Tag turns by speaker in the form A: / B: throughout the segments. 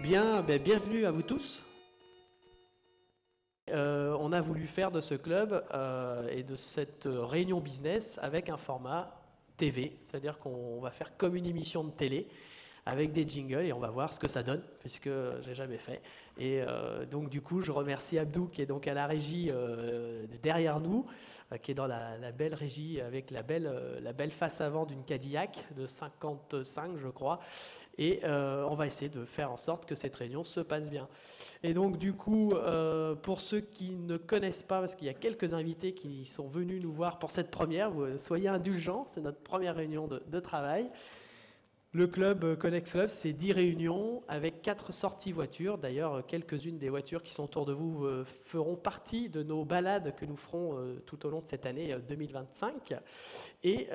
A: Bien, bienvenue à vous tous. On a voulu faire de ce club et de cette réunion business avec un format TV, c'est-à-dire qu'on va faire comme une émission de télé avec des jingles et on va voir ce que ça donne, puisque j'ai jamais fait. Et donc du coup, je remercie Abdou qui est donc à la régie derrière nous, qui est dans la belle régie avec la belle face avant d'une Cadillac de 55, je crois. Et on va essayer de faire en sorte que cette réunion se passe bien. Et donc du coup, pour ceux qui ne connaissent pas, parce qu'il y a quelques invités qui sont venus nous voir pour cette première, soyez indulgents, c'est notre première réunion de travail. Le club Connex Club, c'est 10 réunions avec 4 sorties voitures. D'ailleurs, quelques-unes des voitures qui sont autour de vous feront partie de nos balades que nous ferons tout au long de cette année 2025. Et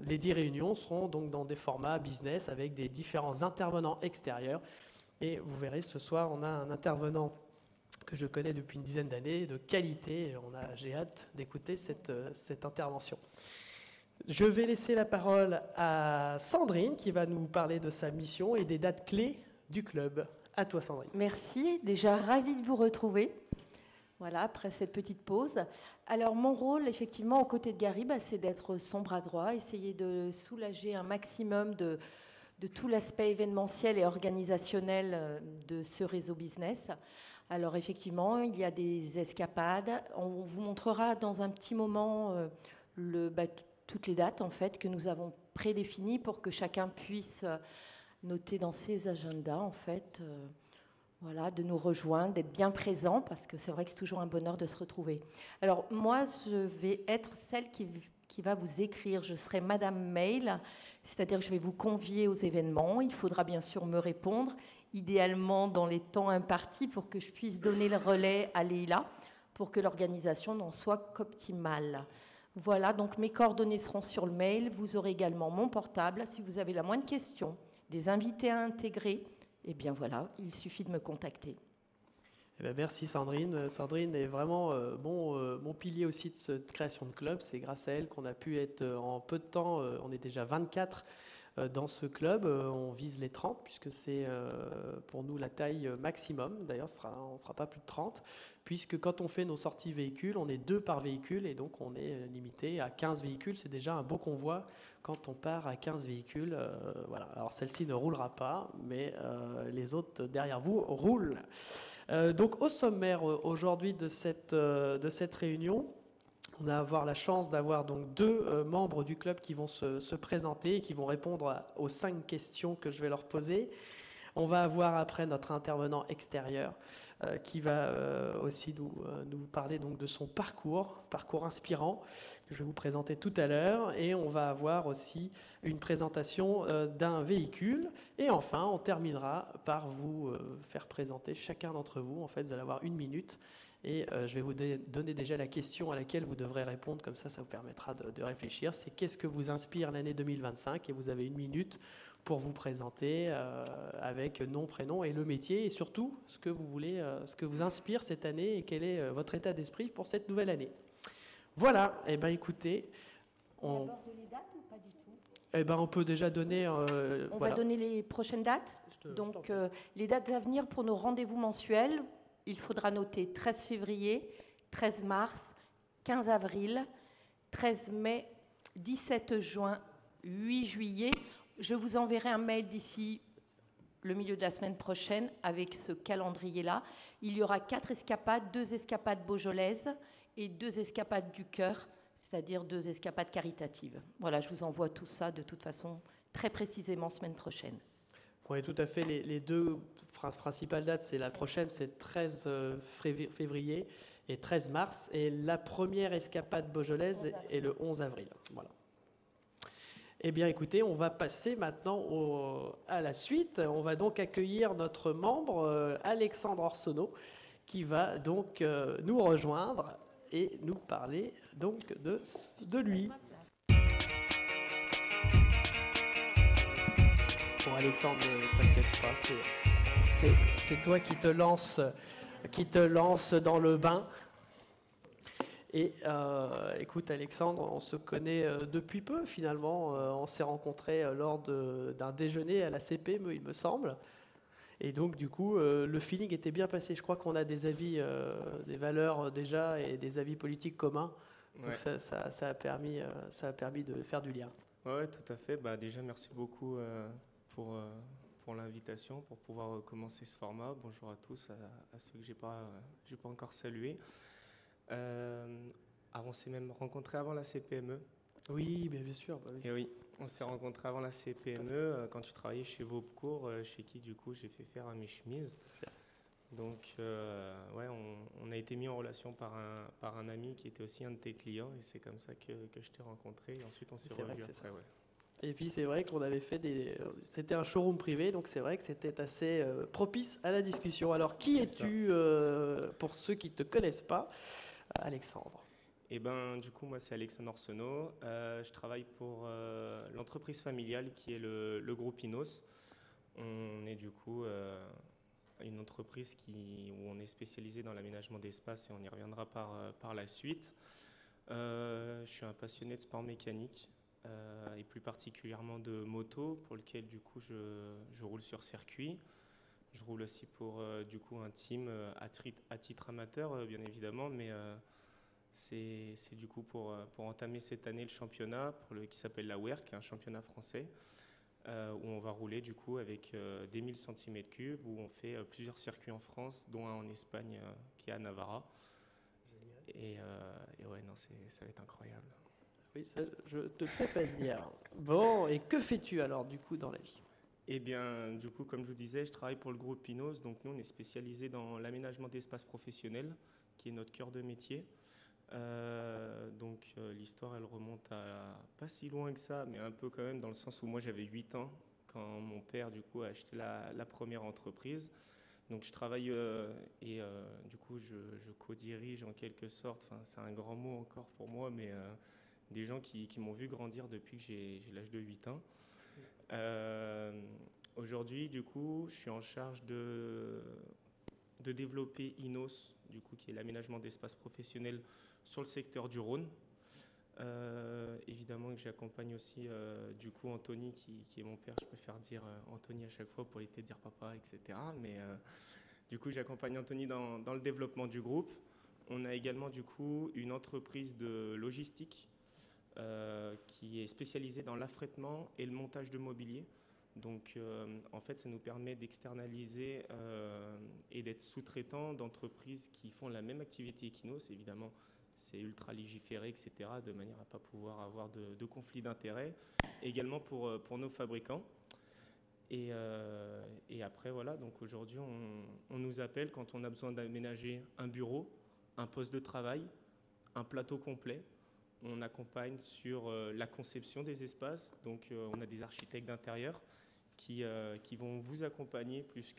A: les 10 réunions seront donc dans des formats business avec des différents intervenants extérieurs. Et vous verrez, ce soir, on a un intervenant que je connais depuis une dizaine d'années, de qualité. J'ai hâte d'écouter cette intervention. Je vais laisser la parole à Sandrine qui va nous parler de sa mission et des dates clés du club. À toi Sandrine.
B: Merci, déjà ravie de vous retrouver. Voilà, après cette petite pause. Alors mon rôle, effectivement, aux côtés de Gary, c'est d'être son bras droit, essayer de soulager un maximum de tout l'aspect événementiel et organisationnel de ce réseau business. Alors effectivement, il y a des escapades. On vous montrera dans un petit moment toutes les dates en fait que nous avons prédéfinies pour que chacun puisse noter dans ses agendas en fait, voilà, de nous rejoindre, d'être bien présent parce que c'est vrai que c'est toujours un bonheur de se retrouver. Alors moi, je vais être celle qui va vous écrire. Je serai Madame Mail, c'est-à-dire que je vais vous convier aux événements. Il faudra bien sûr me répondre, idéalement dans les temps impartis pour que je puisse donner le relais à Leïla pour que l'organisation n'en soit qu'optimale. Voilà, donc mes coordonnées seront sur le mail. Vous aurez également mon portable. Si vous avez la moindre question, des invités à intégrer, eh bien voilà, il suffit de me contacter.
A: Eh bien, merci Sandrine. Sandrine est vraiment mon pilier aussi de cette création de club. C'est grâce à elle qu'on a pu être en peu de temps, on est déjà 24 dans ce club. On vise les 30 puisque c'est pour nous la taille maximum. D'ailleurs, on ne sera pas plus de 30 puisque quand on fait nos sorties véhicules, on est 2 par véhicule et donc on est limité à 15 véhicules. C'est déjà un beau convoi quand on part à 15 véhicules. Voilà. Alors celle-ci ne roulera pas, mais les autres derrière vous roulent. Donc au sommaire aujourd'hui de cette réunion, on va avoir la chance d'avoir donc 2 membres du club qui vont se présenter et qui vont répondre aux 5 questions que je vais leur poser. On va avoir après notre intervenant extérieur qui va aussi nous parler donc de son parcours inspirant que je vais vous présenter tout à l'heure. Et on va avoir aussi une présentation d'un véhicule. Et enfin, on terminera par vous faire présenter chacun d'entre vous. En fait, vous allez avoir 1 minute. Et je vais vous donner déjà la question à laquelle vous devrez répondre, comme ça vous permettra de réfléchir. C'est qu'est-ce que vous inspire l'année 2025 ? Et vous avez 1 minute pour vous présenter avec nom, prénom et le métier, et surtout ce que vous voulez, ce que vous inspire cette année et quel est votre état d'esprit pour cette nouvelle année. Voilà, et bien écoutez...
B: On aborde les dates ou pas du tout ?
A: Eh ben, on peut déjà donner...
B: on va donner les prochaines dates. Donc les dates à venir pour nos rendez-vous mensuels. Il faudra noter 13 février, 13 mars, 15 avril, 13 mai, 17 juin, 8 juillet. Je vous enverrai un mail d'ici le milieu de la semaine prochaine avec ce calendrier-là. Il y aura 4 escapades, 2 escapades beaujolaises et 2 escapades du cœur, c'est-à-dire 2 escapades caritatives. Voilà, je vous envoie tout ça de toute façon très précisément semaine prochaine.
A: Oui, tout à fait. Les 2 principales dates, c'est la prochaine, c'est 13 février et 13 mars. Et la première escapade beaujolaise est le 11 avril. Voilà. Eh bien, écoutez, on va passer maintenant à la suite. On va donc accueillir notre membre, Alexandre Orsono, qui va donc nous rejoindre et nous parler donc de lui. Bon, Alexandre, ne t'inquiète pas, c'est toi qui te lance dans le bain. Et écoute, Alexandre, on se connaît depuis peu, finalement. On s'est rencontrés lors d'un déjeuner à la CP, il me semble. Et donc, du coup, le feeling était bien passé. Je crois qu'on a des avis, des valeurs déjà et des avis politiques communs. Donc,
C: Ouais.
A: ça a permis de faire du lien.
C: Ouais, tout à fait. Bah, déjà, merci beaucoup pour, euh, pour l'invitation, pour pouvoir commencer ce format. Bonjour à tous, à ceux que j'ai pas encore salués. On s'est même rencontrés avant la CPME.
A: Oui, bien sûr. Bah oui.
C: Et oui, on s'est rencontrés avant la CPME quand tu travaillais chez Vaubecourt, chez qui du coup j'ai fait faire à mes chemises. Donc ouais, on a été mis en relation par un ami qui était aussi un de tes clients et c'est comme ça que je t'ai rencontré et ensuite on s'est revus après. Ouais.
A: Et puis c'est vrai qu'on avait fait c'était un showroom privé, donc c'est vrai que c'était assez propice à la discussion. Alors qui es-tu pour ceux qui ne te connaissent pas, Alexandre?
C: Et ben du coup moi c'est Alexandre Orsenot, je travaille pour l'entreprise familiale qui est le groupe Inos. On est du coup une entreprise où on est spécialisé dans l'aménagement d'espace et on y reviendra par la suite. Je suis un passionné de sport mécanique et plus particulièrement de moto pour lequel du coup je roule sur circuit. Je roule aussi pour du coup un team à titre amateur bien évidemment, mais c'est du coup pour entamer cette année le championnat qui s'appelle la WER, qui est un championnat français. Où on va rouler du coup avec des 1000 cm3, où on fait plusieurs circuits en France, dont un en Espagne qui est à Navarra. Et ouais, non, ça va être incroyable.
A: Oui, ça, je te fais pas dire. Bon, et que fais-tu alors du coup dans la vie?
C: Eh bien, du coup, comme je vous disais, je travaille pour le groupe Pinos, donc nous on est spécialisé dans l'aménagement d'espace professionnel, qui est notre cœur de métier. L'histoire elle remonte à pas si loin que ça, mais un peu quand même dans le sens où moi j'avais 8 ans quand mon père du coup a acheté la première entreprise. Donc je travaille du coup je co-dirige en quelque sorte, enfin, c'est un grand mot encore pour moi, mais des gens qui m'ont vu grandir depuis que j'ai l'âge de 8 ans. Aujourd'hui du coup je suis en charge de développer Inos, du coup, qui est l'aménagement d'espace professionnel sur le secteur du Rhône. Évidemment que j'accompagne aussi du coup Anthony qui est mon père, je préfère dire Anthony à chaque fois pour éviter de dire papa, etc. Mais du coup j'accompagne Anthony dans le développement du groupe. On a également du coup une entreprise de logistique qui est spécialisée dans l'affrètement et le montage de mobilier. Donc en fait ça nous permet d'externaliser et d'être sous-traitant d'entreprises qui font la même activité qu'Inos. Évidemment c'est ultra légiféré, etc., de manière à ne pas pouvoir avoir de conflit d'intérêts. Également pour nos fabricants. Et après voilà, donc aujourd'hui on nous appelle quand on a besoin d'aménager un bureau, un poste de travail, un plateau complet. On accompagne sur la conception des espaces, donc on a des architectes d'intérieur qui vont vous accompagner plus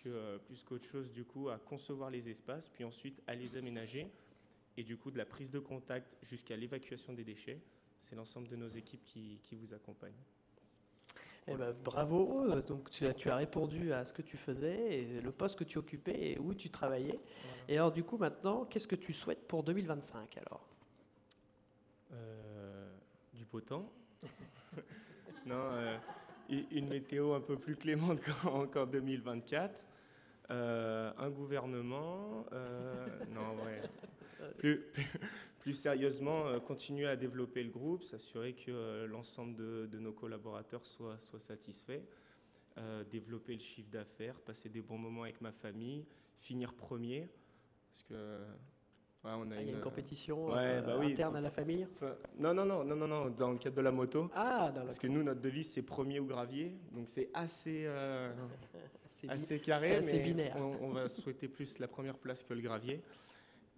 C: qu'autre chose du coup à concevoir les espaces, puis ensuite à les aménager, et du coup de la prise de contact jusqu'à l'évacuation des déchets. C'est l'ensemble de nos équipes qui vous accompagnent.
A: Eh ben, bravo, donc tu as répondu à ce que tu faisais, et le poste que tu occupais et où tu travaillais. Voilà. Et alors du coup maintenant, qu'est-ce que tu souhaites pour 2025 alors?
C: Du beau temps. Non, une météo un peu plus clémente qu'en 2024. Un gouvernement. Non, ouais. Plus sérieusement, continuer à développer le groupe, s'assurer que l'ensemble de nos collaborateurs soient satisfaits, développer le chiffre d'affaires, passer des bons moments avec ma famille, finir premier, parce que ouais,
A: il y a une compétition
C: oui,
A: interne à la famille.
C: Non, dans le cadre de la moto. Parce que nous, notre devise, c'est premier ou gravier, donc c'est assez carré,
A: c'est assez
C: mais
A: binaire.
C: On va souhaiter plus la première place que le gravier.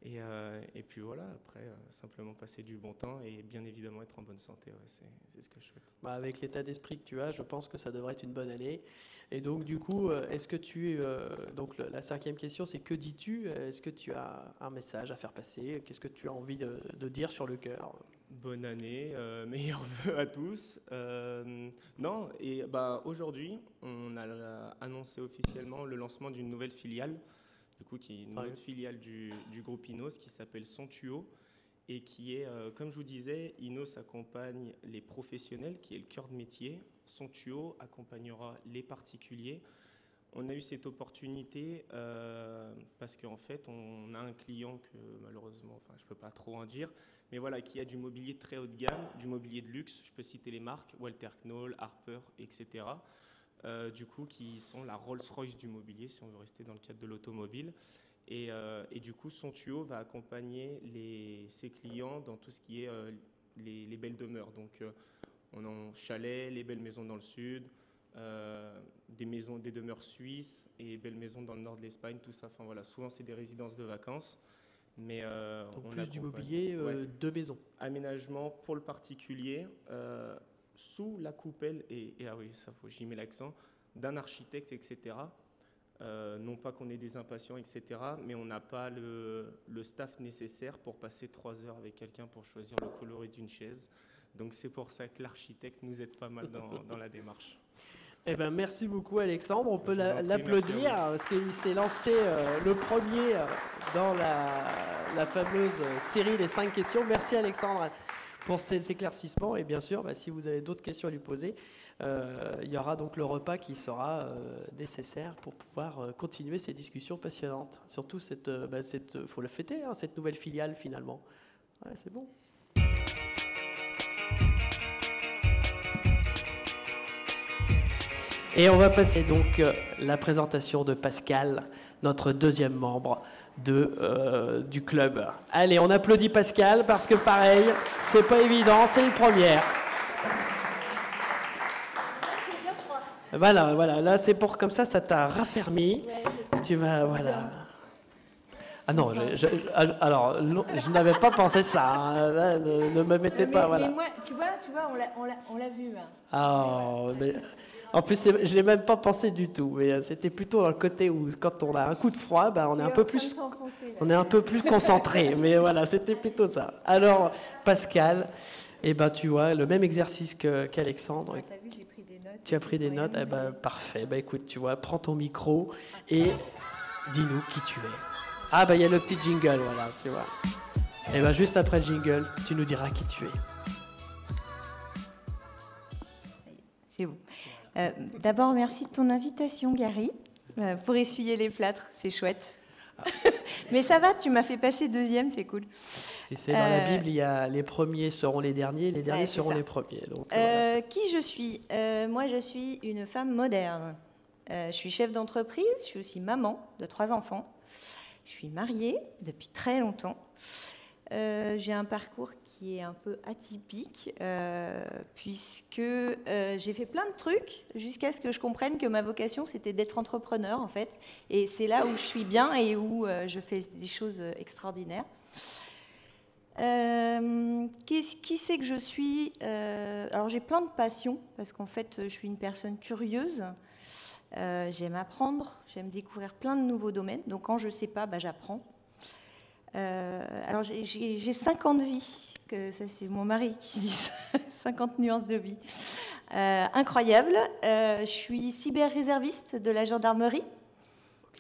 C: Et puis voilà, après, simplement passer du bon temps et bien évidemment être en bonne santé, ouais, c'est ce que je souhaite.
A: Bah, avec l'état d'esprit que tu as, je pense que ça devrait être une bonne année. Et donc du coup, est-ce que donc la cinquième question, c'est que dis-tu? Est-ce que tu as un message à faire passer? Qu'est-ce que tu as envie de dire sur le cœur?
C: Bonne année, meilleurs vœux à tous. Non, et aujourd'hui, on a annoncé officiellement le lancement d'une nouvelle filiale, du coup, qui est une autre filiale du groupe Inos qui s'appelle Sontuo et qui est, comme je vous disais, Inos accompagne les professionnels, qui est le cœur de métier. Sontuo accompagnera les particuliers On a eu cette opportunité parce qu'en fait, on a un client que malheureusement, enfin, je ne peux pas trop en dire, mais voilà, qui a du mobilier très haut de gamme, du mobilier de luxe. Je peux citer les marques, Walter Knoll, Harper, etc. Du coup, qui sont la Rolls-Royce du mobilier, si on veut rester dans le cadre de l'automobile. Et du coup, son tuyau va accompagner ses clients dans tout ce qui est les belles demeures. Donc, on a un chalet, les belles maisons dans le sud, des demeures suisses et belles maisons dans le nord de l'Espagne, tout ça. Enfin voilà, souvent c'est des résidences de vacances, mais
A: Donc
C: on
A: plus du
C: accompagne.
A: mobilier
C: Ouais.
A: de maison.
C: Aménagement pour le particulier, sous la coupelle et ah oui, ça faut, j'y mets l'accent, d'un architecte, etc. Non pas qu'on ait des impatients, etc., mais on n'a pas le staff nécessaire pour passer 3 heures avec quelqu'un pour choisir le coloris d'une chaise. Donc c'est pour ça que l'architecte nous aide pas mal dans la démarche.
A: Eh ben, merci beaucoup Alexandre, on peut
C: Je vous en prie,
A: l'applaudir
C: merci à
A: parce qu'il s'est lancé le premier dans la fameuse série des 5 questions. Merci Alexandre pour ces éclaircissements et bien sûr, si vous avez d'autres questions à lui poser, il y aura donc le repas qui sera nécessaire pour pouvoir continuer ces discussions passionnantes. Surtout faut le fêter, hein, cette nouvelle filiale finalement. Ouais, c'est bon. Et on va passer donc la présentation de Pascal, notre deuxième membre du club. Allez, on applaudit Pascal parce que pareil, c'est pas évident, c'est une première. Voilà, là c'est pour comme ça t'a raffermi. Tu vas, voilà. Ah non, alors, je n'avais pas pensé ça. Hein. Là, ne me mettez pas, voilà.
B: Mais moi, tu vois, on l'a vu. Hein.
A: Ah, mais... En plus, je ne l'ai même pas pensé du tout, mais c'était plutôt dans le côté où, quand on a un coup de froid, on est un peu plus concentré. Mais voilà, c'était plutôt ça. Alors, Pascal, tu vois, le même exercice qu'Alexandre.
B: T'as vu, j'ai pris des notes.
A: Tu as pris des notes, parfait. Écoute, tu vois, prends ton micro et dis-nous qui tu es. Ah, il y a le petit jingle, voilà, tu vois. Et juste après le jingle, tu nous diras qui tu es.
D: C'est bon. D'abord, merci de ton invitation, Gary, pour essuyer les plâtres, c'est chouette. Mais ça va, tu m'as fait passer deuxième, c'est cool.
A: Tu sais, dans la Bible, il y a les premiers seront les derniers, les derniers seront les premiers. Donc, voilà,
D: qui je suis Moi, je suis une femme moderne. Je suis chef d'entreprise, je suis aussi maman de 3 enfants. Je suis mariée depuis très longtemps. J'ai un parcours qui est un peu atypique puisque j'ai fait plein de trucs jusqu'à ce que je comprenne que ma vocation c'était d'être entrepreneur en fait, et c'est là où je suis bien et où je fais des choses extraordinaires. Qui c'est que je suis Alors j'ai plein de passions parce qu'en fait je suis une personne curieuse. J'aime apprendre, j'aime découvrir plein de nouveaux domaines, donc quand je ne sais pas, j'apprends. Alors j'ai 5 ans de vie, que ça c'est mon mari qui dit ça, 50 nuances de vie. Incroyable. Je suis cyber-réserviste de la gendarmerie.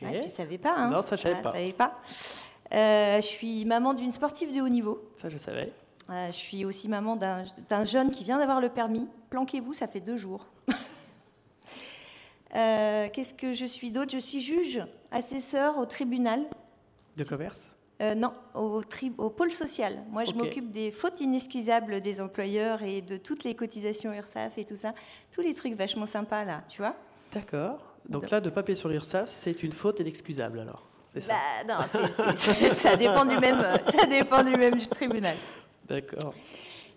A: Okay.
D: Ah, tu ne savais pas, hein?
A: Non, ça je ne savais pas.
D: Je suis maman d'une sportive de haut niveau.
A: Ça je savais.
D: Je suis aussi maman d'un jeune qui vient d'avoir le permis. Planquez-vous, ça fait 2 jours. Qu'est-ce que je suis d'autre? Je suis juge, assesseur au tribunal.
A: De commerce?
D: Non, au pôle social. Moi, je m'occupe des fautes inexcusables des employeurs et de toutes les cotisations URSSAF et tout ça. Tous les trucs vachement sympas, là, tu vois.
A: D'accord. Donc là, de papier sur l'URSSAF, c'est une faute inexcusable, alors? C'est ça?
D: Non, ça dépend du même du tribunal.
A: D'accord.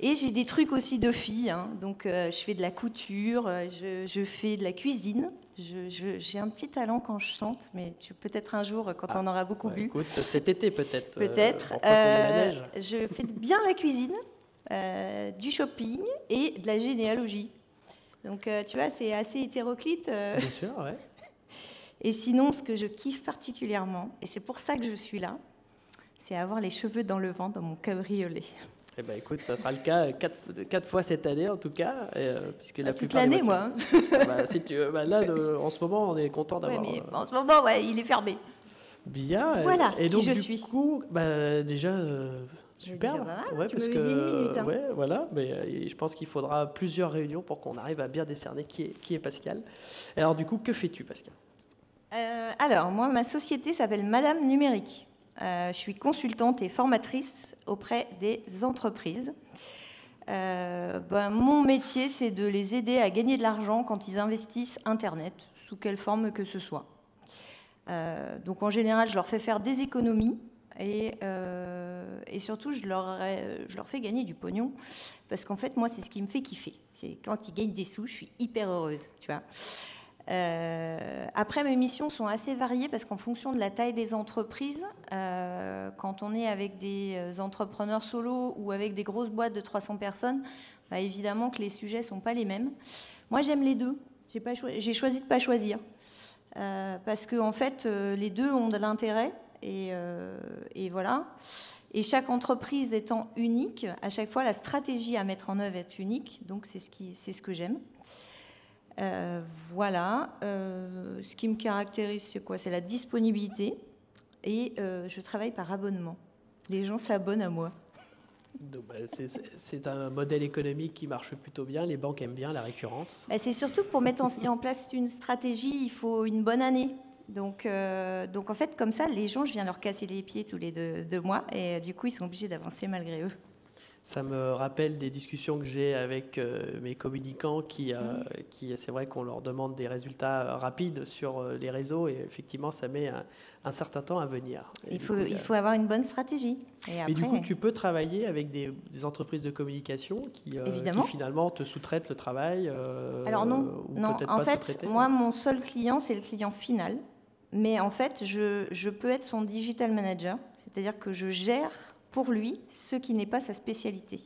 D: Et j'ai des trucs aussi de filles, hein. Donc je fais de la couture, je fais de la cuisine. J'ai un petit talent quand je chante, mais peut-être un jour, quand on aura beaucoup bu.
A: Écoute, cet été peut-être.
D: Peut-être. Je fais bien la cuisine, du shopping et de la généalogie. Donc tu vois, c'est assez hétéroclite.
A: Bien sûr, ouais.
D: Et sinon, ce que je kiffe particulièrement, et c'est pour ça que je suis là, c'est avoir les cheveux dans le vent dans mon cabriolet.
A: Eh ben, écoute, ça sera le cas 4 fois cette année en tout cas, puisque la
D: toute l'année, moi.
A: Si tu veux, là, en ce moment, on est content d'avoir.
D: Ouais, mais en ce moment, il est fermé.
A: Bien.
D: Voilà.
A: Et donc
D: qui je
A: du
D: suis.
A: coup, déjà super.
D: Déjà pas mal,
A: ouais,
D: tu
A: parce
D: m'avais
A: que
D: dit 1 minute. Hein.
A: ouais, voilà. Mais je pense qu'il faudra plusieurs réunions pour qu'on arrive à bien décerner qui est Pascal. Alors du coup, que fais-tu, Pascal?
D: Alors, moi, ma société s'appelle Madame Numérique. Je suis consultante et formatrice auprès des entreprises. Mon métier, c'est de les aider à gagner de l'argent quand ils investissent Internet, sous quelle forme que ce soit. Donc, en général, je leur fais faire des économies et surtout, je leur fais gagner du pognon parce qu'en fait, moi, c'est ce qui me fait kiffer. Quand ils gagnent des sous, je suis hyper heureuse, tu vois. Après, mes missions sont assez variées parce qu'en fonction de la taille des entreprises, quand on est avec des entrepreneurs solos ou avec des grosses boîtes de 300 personnes, évidemment que les sujets ne sont pas les mêmes. Moi, j'aime les deux. J'ai choisi de ne pas choisir parce que en fait, les deux ont de l'intérêt et voilà. Et chaque entreprise étant unique, à chaque fois, la stratégie à mettre en œuvre est unique. Donc, c'est ce que j'aime. Voilà. Ce qui me caractérise, c'est quoi? C'est la disponibilité. Et je travaille par abonnement. Les gens s'abonnent à moi.
A: C'est un modèle économique qui marche plutôt bien. Les banques aiment bien la récurrence.
D: C'est surtout que pour mettre en place une stratégie, il faut une bonne année. Donc en fait, comme ça, les gens, je viens leur casser les pieds tous les 2 mois. Et du coup, ils sont obligés d'avancer malgré eux.
A: Ça me rappelle des discussions que j'ai avec mes communicants qui c'est vrai qu'on leur demande des résultats rapides sur les réseaux et effectivement, ça met un certain temps à venir.
D: Il faut avoir une bonne stratégie. Et après,
A: du coup, tu peux travailler avec des entreprises de communication qui finalement te sous-traitent le travail
D: Alors non, en fait, moi, mon seul client, c'est le client final. Mais en fait, je peux être son digital manager, c'est-à-dire que je gère pour lui ce qui n'est pas sa spécialité.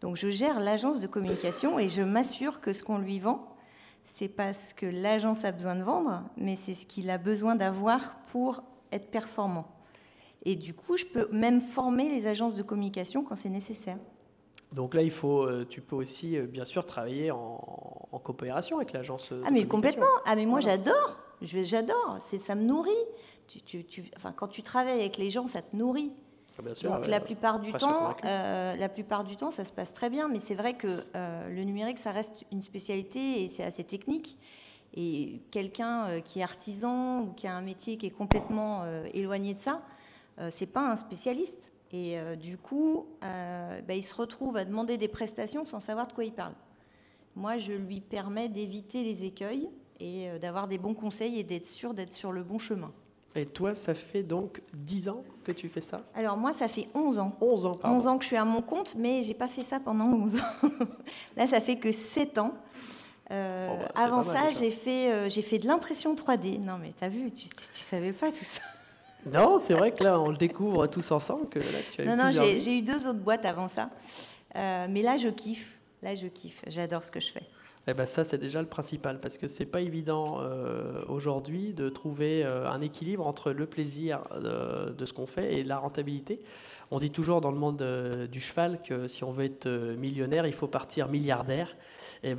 D: Donc je gère l'agence de communication et je m'assure que ce qu'on lui vend, c'est pas ce que l'agence a besoin de vendre, mais c'est ce qu'il a besoin d'avoir pour être performant. Et du coup, je peux même former les agences de communication quand c'est nécessaire.
A: Donc là, tu peux aussi, bien sûr, travailler en coopération avec l'agence de communication.
D: Mais complètement. Mais moi, j'adore. J'adore. Ça me nourrit. Quand tu travailles avec les gens, ça te nourrit.
A: Bien sûr,
D: donc la plupart du temps, ça se passe très bien. Mais c'est vrai que le numérique, ça reste une spécialité et c'est assez technique. Et quelqu'un qui est artisan ou qui a un métier qui est complètement éloigné de ça, c'est pas un spécialiste. Et du coup, il se retrouve à demander des prestations sans savoir de quoi il parle. Moi, je lui permets d'éviter les écueils et d'avoir des bons conseils et d'être sûr d'être sur le bon chemin.
A: Et toi, ça fait donc 10 ans que tu fais ça?
D: Alors moi, ça fait 11 ans.
A: 11 ans, pardon.
D: 11 ans que je suis à mon compte, mais j'ai pas fait ça pendant 11 ans. Là, ça fait que 7 ans. Avant ça, j'ai fait de l'impression 3D. Non, mais t'as vu, tu savais pas tout ça.
A: Non, c'est vrai que là, on le découvre tous ensemble. Que là, tu as
D: non, j'ai eu 2 autres boîtes avant ça. Mais là, je kiffe. J'adore ce que je fais.
A: Eh ben ça, c'est déjà le principal, parce que c'est pas évident aujourd'hui de trouver un équilibre entre le plaisir de ce qu'on fait et la rentabilité. On dit toujours dans le monde du cheval que si on veut être millionnaire, il faut partir milliardaire. Et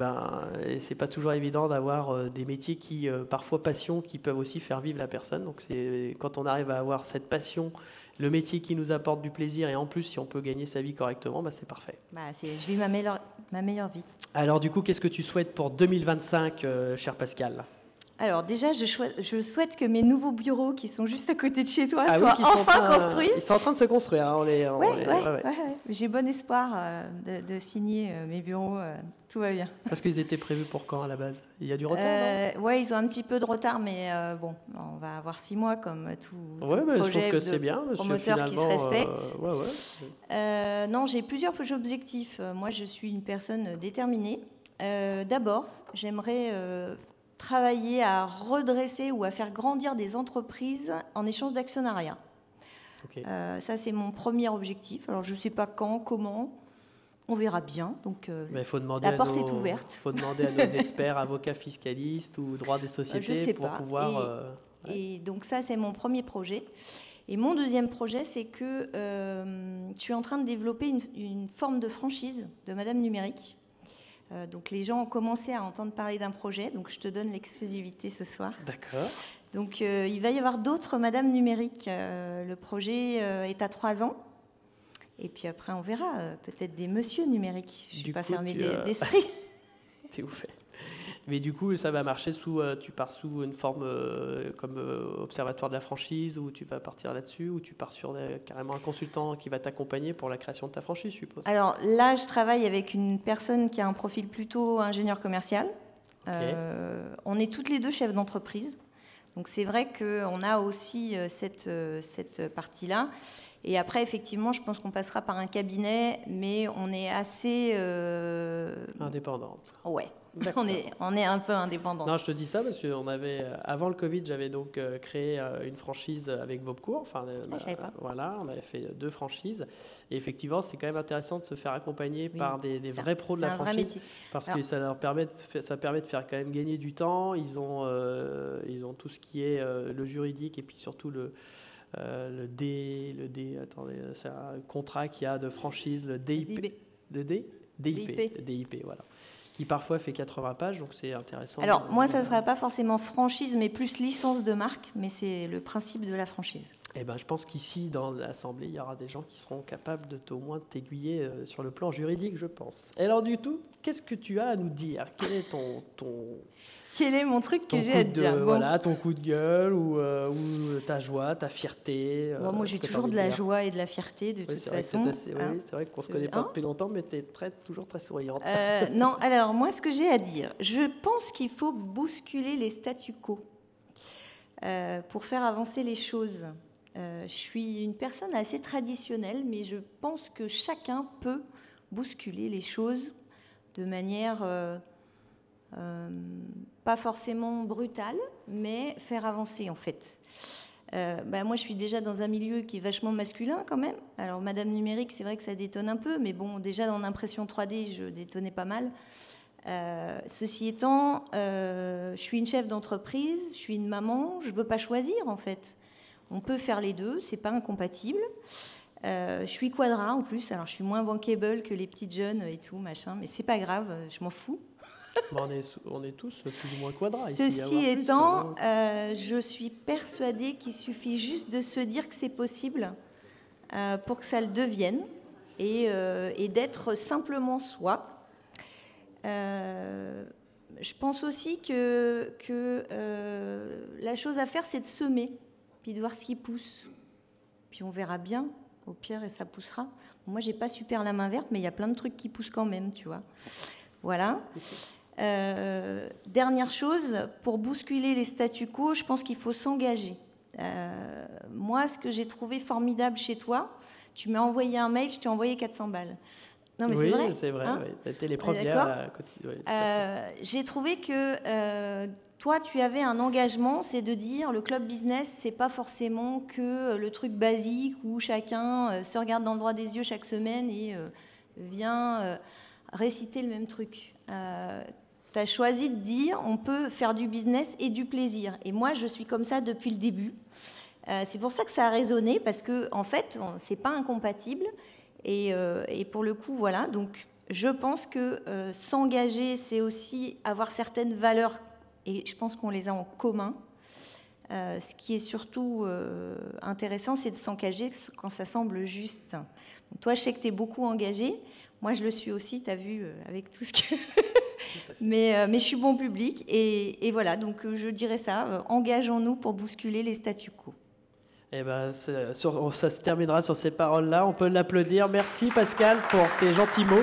A: c'est pas toujours évident d'avoir des métiers qui, parfois passion, qui peuvent aussi faire vivre la personne. Donc c'est quand on arrive à avoir cette passion, le métier qui nous apporte du plaisir, et en plus, si on peut gagner sa vie correctement, c'est parfait.
D: Je vis ma meilleure vie.
A: Alors du coup, qu'est-ce que tu souhaites pour 2025, cher Pascal?
D: Alors déjà, je souhaite que mes nouveaux bureaux qui sont juste à côté de chez toi soient enfin construits.
A: Ils sont en train de se construire. Hein,
D: ouais. J'ai bon espoir de signer mes bureaux. Tout va bien.
A: Parce qu'ils étaient prévus pour quand à la base? Il y a du retard?
D: Oui, ils ont un petit peu de retard, mais bon, on va avoir 6 mois comme tout projet.
A: Je trouve que c'est bien,
D: promoteur qui se respecte. Non, j'ai plusieurs objectifs. Moi, je suis une personne déterminée. D'abord, j'aimerais travailler à redresser ou à faire grandir des entreprises en échange d'actionnariat.
A: Okay.
D: Ça, c'est mon premier objectif. Alors, je ne sais pas quand, comment. On verra bien. Donc, la porte est ouverte.
A: Il faut demander à nos experts, avocats fiscalistes ou droit des sociétés pour pouvoir...
D: Et donc ça, c'est mon premier projet. Et mon deuxième projet, c'est que je suis en train de développer une forme de franchise de Madame Numérique. Donc les gens ont commencé à entendre parler d'un projet. Donc je te donne l'exclusivité ce soir.
A: D'accord.
D: Donc il va y avoir d'autres Madame Numérique. Le projet est à 3 ans. Et puis après, on verra. Peut-être des Monsieur Numériques. Je ne suis pas fermée d'esprit.
A: C'est ouf. Mais du coup, ça va marcher tu pars sous une forme comme observatoire de la franchise, où tu vas partir là-dessus, ou tu pars sur carrément un consultant qui va t'accompagner pour la création de ta franchise, je suppose.
D: Alors là, je travaille avec une personne qui a un profil plutôt ingénieur commercial.
A: Okay.
D: On est toutes les deux chefs d'entreprise. Donc c'est vrai qu'on a aussi cette partie-là. Et après, effectivement, je pense qu'on passera par un cabinet, mais on est assez...
A: Indépendante.
D: Ouais, on est un peu indépendante.
A: Non, je te dis ça parce que avant le Covid, j'avais donc créé une franchise avec Vopcourt. Enfin,
D: je savais pas.
A: Voilà, on avait fait 2 franchises. Et effectivement, c'est quand même intéressant de se faire accompagner par des vrais pros de la franchise. C'est un vrai métier. Parce que ça permet de faire quand même gagner du temps. Ils ont tout ce qui est le juridique et puis surtout attendez, c'est un contrat qu'il y a de franchise, le DIP. DIP, voilà. Qui parfois fait 80 pages, donc c'est intéressant.
D: Alors, moi, ça ne sera pas forcément franchise, mais plus licence de marque, mais c'est le principe de la franchise.
A: Eh ben, je pense qu'ici, dans l'Assemblée, il y aura des gens qui seront capables au moins t'aiguiller sur le plan juridique, je pense. Et alors, du tout, qu'est-ce que tu as à nous dire? Quel est
D: Quel est mon truc que j'ai à te dire?
A: Voilà, ton coup de gueule ou ta joie, ta fierté.
D: Moi, j'ai toujours de la joie et de la fierté, de toute façon.
A: Oui, c'est vrai qu'on ne se connaît pas depuis longtemps, mais tu es toujours très souriante.
D: Non, alors, moi, ce que j'ai à dire, je pense qu'il faut bousculer les statu quo pour faire avancer les choses. Je suis une personne assez traditionnelle, mais je pense que chacun peut bousculer les choses de manière... pas forcément brutale, mais faire avancer en fait. Moi, je suis déjà dans un milieu qui est vachement masculin quand même. Alors, Madame Numérique, c'est vrai que ça détonne un peu, mais bon, déjà dans l'impression 3D, je détonnais pas mal. Ceci étant, je suis une chef d'entreprise, je suis une maman, je veux pas choisir en fait. On peut faire les deux, c'est pas incompatible. Je suis quadra en plus, alors je suis moins bankable que les petites jeunes et tout, machin, mais c'est pas grave, je m'en fous.
A: On est tous plus ou moins quadras.
D: Ceci étant, je suis persuadée qu'il suffit juste de se dire que c'est possible pour que ça le devienne et d'être simplement soi. Je pense aussi que la chose à faire, c'est de semer, puis de voir ce qui pousse. Puis on verra bien, au pire, et ça poussera. Moi, j'ai pas super la main verte, mais il y a plein de trucs qui poussent quand même, tu vois. Voilà. Dernière chose, pour bousculer les statu quo, je pense qu'il faut s'engager. Moi, ce que j'ai trouvé formidable chez toi, tu m'as envoyé un mail, je t'ai envoyé 400 balles. Non, mais
A: oui,
D: c'est vrai.
A: Hein, oui. T'es les premières à quotidien.
D: J'ai trouvé que toi, tu avais un engagement, c'est de dire le club business, c'est pas forcément que le truc basique où chacun se regarde dans le droit des yeux chaque semaine et vient réciter le même truc. Tu as choisi de dire on peut faire du business et du plaisir. Et moi, je suis comme ça depuis le début. C'est pour ça que ça a résonné, parce que en fait, c'est pas incompatible. Et pour le coup, voilà. Donc, je pense que s'engager, c'est aussi avoir certaines valeurs. Et je pense qu'on les a en commun. Ce qui est surtout intéressant, c'est de s'engager quand ça semble juste. Donc, toi, je sais que tu es beaucoup engagé. Moi, je le suis aussi, tu as vu, avec tout ce que... mais je suis bon public. Et voilà, donc je dirais ça. Engageons-nous pour bousculer les statu quo.
A: Eh ben, ça se terminera sur ces paroles-là. On peut l'applaudir. Merci, Pascal, pour tes gentils mots.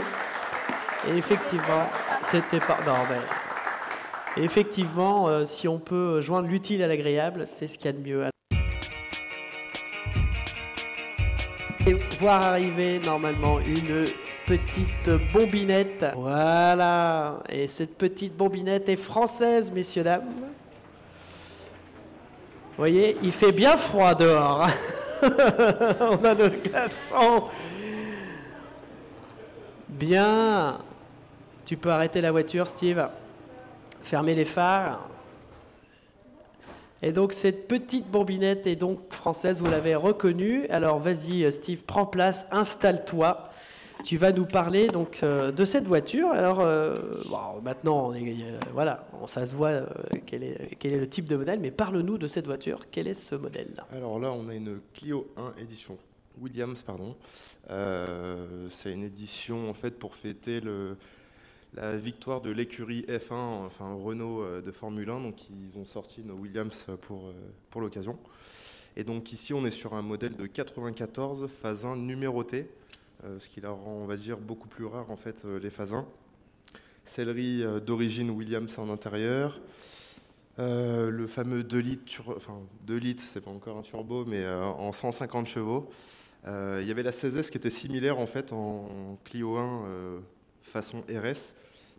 A: Et effectivement, c'était pas... Non, mais... effectivement, si on peut joindre l'utile à l'agréable, c'est ce qu'il y a de mieux. Et voir arriver normalement une petite bombinette. Voilà. Et cette petite bombinette est française, messieurs, dames. Vous voyez, il fait bien froid dehors. On a le glaçon. Bien. Tu peux arrêter la voiture, Steve. Fermer les phares. Et donc cette petite bombinette est donc française, vous l'avez reconnue. Alors vas-y Steve, prends place, installe-toi. Tu vas nous parler donc de cette voiture. Alors bon, maintenant, voilà, ça se voit quel est le type de modèle, mais parle-nous de cette voiture. Quel est ce modèle-là?
E: Alors là, on a une Clio 1 édition Williams, pardon. C'est une édition en fait pour fêter la victoire de l'écurie F1, enfin Renault de Formule 1. Donc ils ont sorti une Williams pour l'occasion. Et donc ici on est sur un modèle de 94 phase 1 numéroté, ce qui la rend, on va dire, beaucoup plus rare en fait les phases 1. Sellerie d'origine Williams en intérieur. Le fameux 2 litres, enfin 2 litres, c'est pas encore un turbo, mais en 150 chevaux. Il y avait la 16S qui était similaire en fait en Clio 1 façon RS,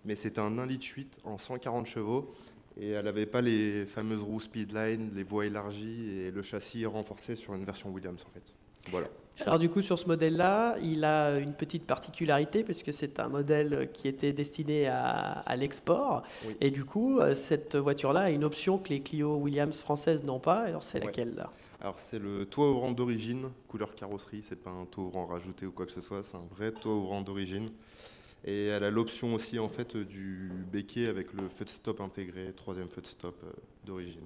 E: mais c'était un 1 litre 8 en 140 chevaux et elle n'avait pas les fameuses roues Speedline, les voies élargies et le châssis renforcé sur une version Williams en fait. Voilà.
A: Alors du coup, sur ce modèle-là, il a une petite particularité puisque c'est un modèle qui était destiné à l'export.
E: Oui.
A: Et du coup, cette voiture-là a une option que les Clio Williams françaises n'ont pas. Alors c'est laquelle là?
E: Alors c'est le toit ouvrant d'origine, couleur carrosserie, c'est pas un toit ouvrant rajouté ou quoi que ce soit, c'est un vrai toit ouvrant d'origine. Et elle a l'option aussi en fait du béquet avec le feu de stop intégré, troisième feu de stop d'origine.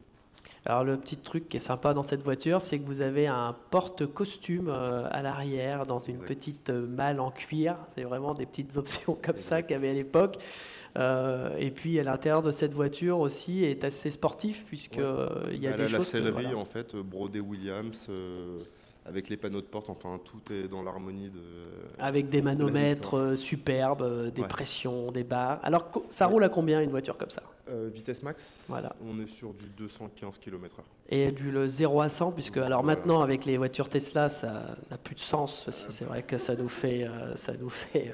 A: Alors le petit truc qui est sympa dans cette voiture, c'est que vous avez un porte-costume à l'arrière dans une petite malle en cuir. C'est vraiment des petites options comme ça qu'il y avait à l'époque. Et puis à l'intérieur de cette voiture aussi est assez sportif puisque il y a des choses.
E: La sellerie en fait brodée Williams avec les panneaux de porte. Enfin tout est dans l'harmonie de.
A: Avec des manomètres superbes, des pressions, des barres. Alors ça roule à combien une voiture comme ça?
E: Vitesse max.
A: Voilà.
E: On est sur du 215 km/h.
A: Et du 0 à 100 puisque alors maintenant avec les voitures Tesla ça n'a plus de sens. C'est vrai que ça nous fait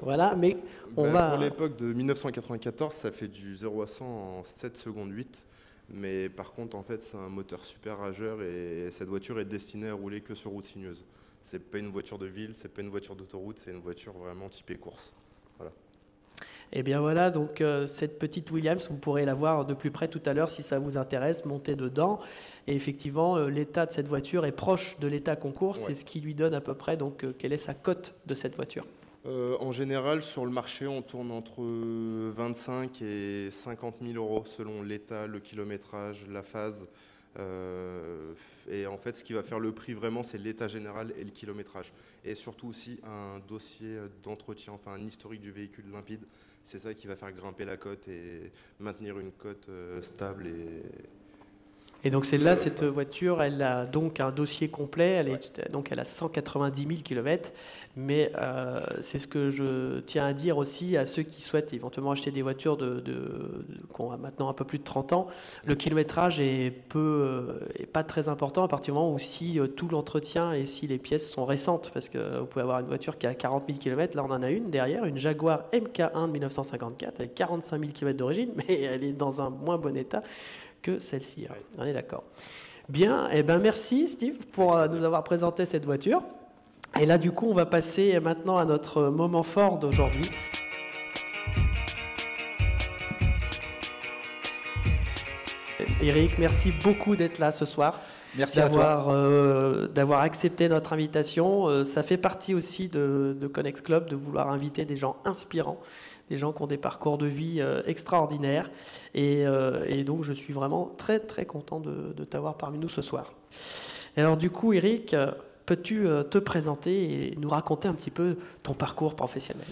A: voilà. Mais on va.
E: Pour l'époque de 1994, ça fait du 0 à 100 en 7 secondes 8. Mais par contre, en fait, c'est un moteur super rageur et cette voiture est destinée à rouler que sur route sinueuse. C'est pas une voiture de ville, c'est pas une voiture d'autoroute, c'est une voiture vraiment typée course. Voilà.
A: Et bien voilà, donc cette petite Williams, vous pourrez la voir de plus près tout à l'heure si ça vous intéresse, montez dedans. Et effectivement, l'état de cette voiture est proche de l'état concours, c'est ce qui lui donne à peu près donc quelle est sa cote de cette voiture.
E: En général, sur le marché, on tourne entre 25 et 50 000 euros selon l'état, le kilométrage, la phase. Et en fait, ce qui va faire le prix vraiment, c'est l'état général et le kilométrage. Et surtout aussi un dossier d'entretien, enfin un historique du véhicule limpide. C'est ça qui va faire grimper la cote et maintenir une cote stable.
A: Et donc celle-là, cette voiture, elle a donc un dossier complet, donc elle a 190 000 km, mais c'est ce que je tiens à dire aussi à ceux qui souhaitent éventuellement acheter des voitures qui ont maintenant un peu plus de 30 ans. Le kilométrage est pas très important à partir du moment où si tout l'entretien et si les pièces sont récentes, parce que vous pouvez avoir une voiture qui a 40 000 km, là on en a une derrière, une Jaguar MK1 de 1954 avec 45 000 km d'origine, mais elle est dans un moins bon état que celle-ci. On est d'accord. Bien, et ben merci Steve pour nous avoir présenté cette voiture. Et là du coup on va passer maintenant à notre moment fort d'aujourd'hui. Eric, merci beaucoup d'être là ce soir.
F: Merci
A: d'avoir accepté notre invitation. Ça fait partie aussi de Connex Club de vouloir inviter des gens inspirants, des gens qui ont des parcours de vie extraordinaires. Et donc, je suis vraiment très, très content de t'avoir parmi nous ce soir. Et alors, du coup, Eric, peux-tu te présenter et nous raconter un petit peu ton parcours professionnel ?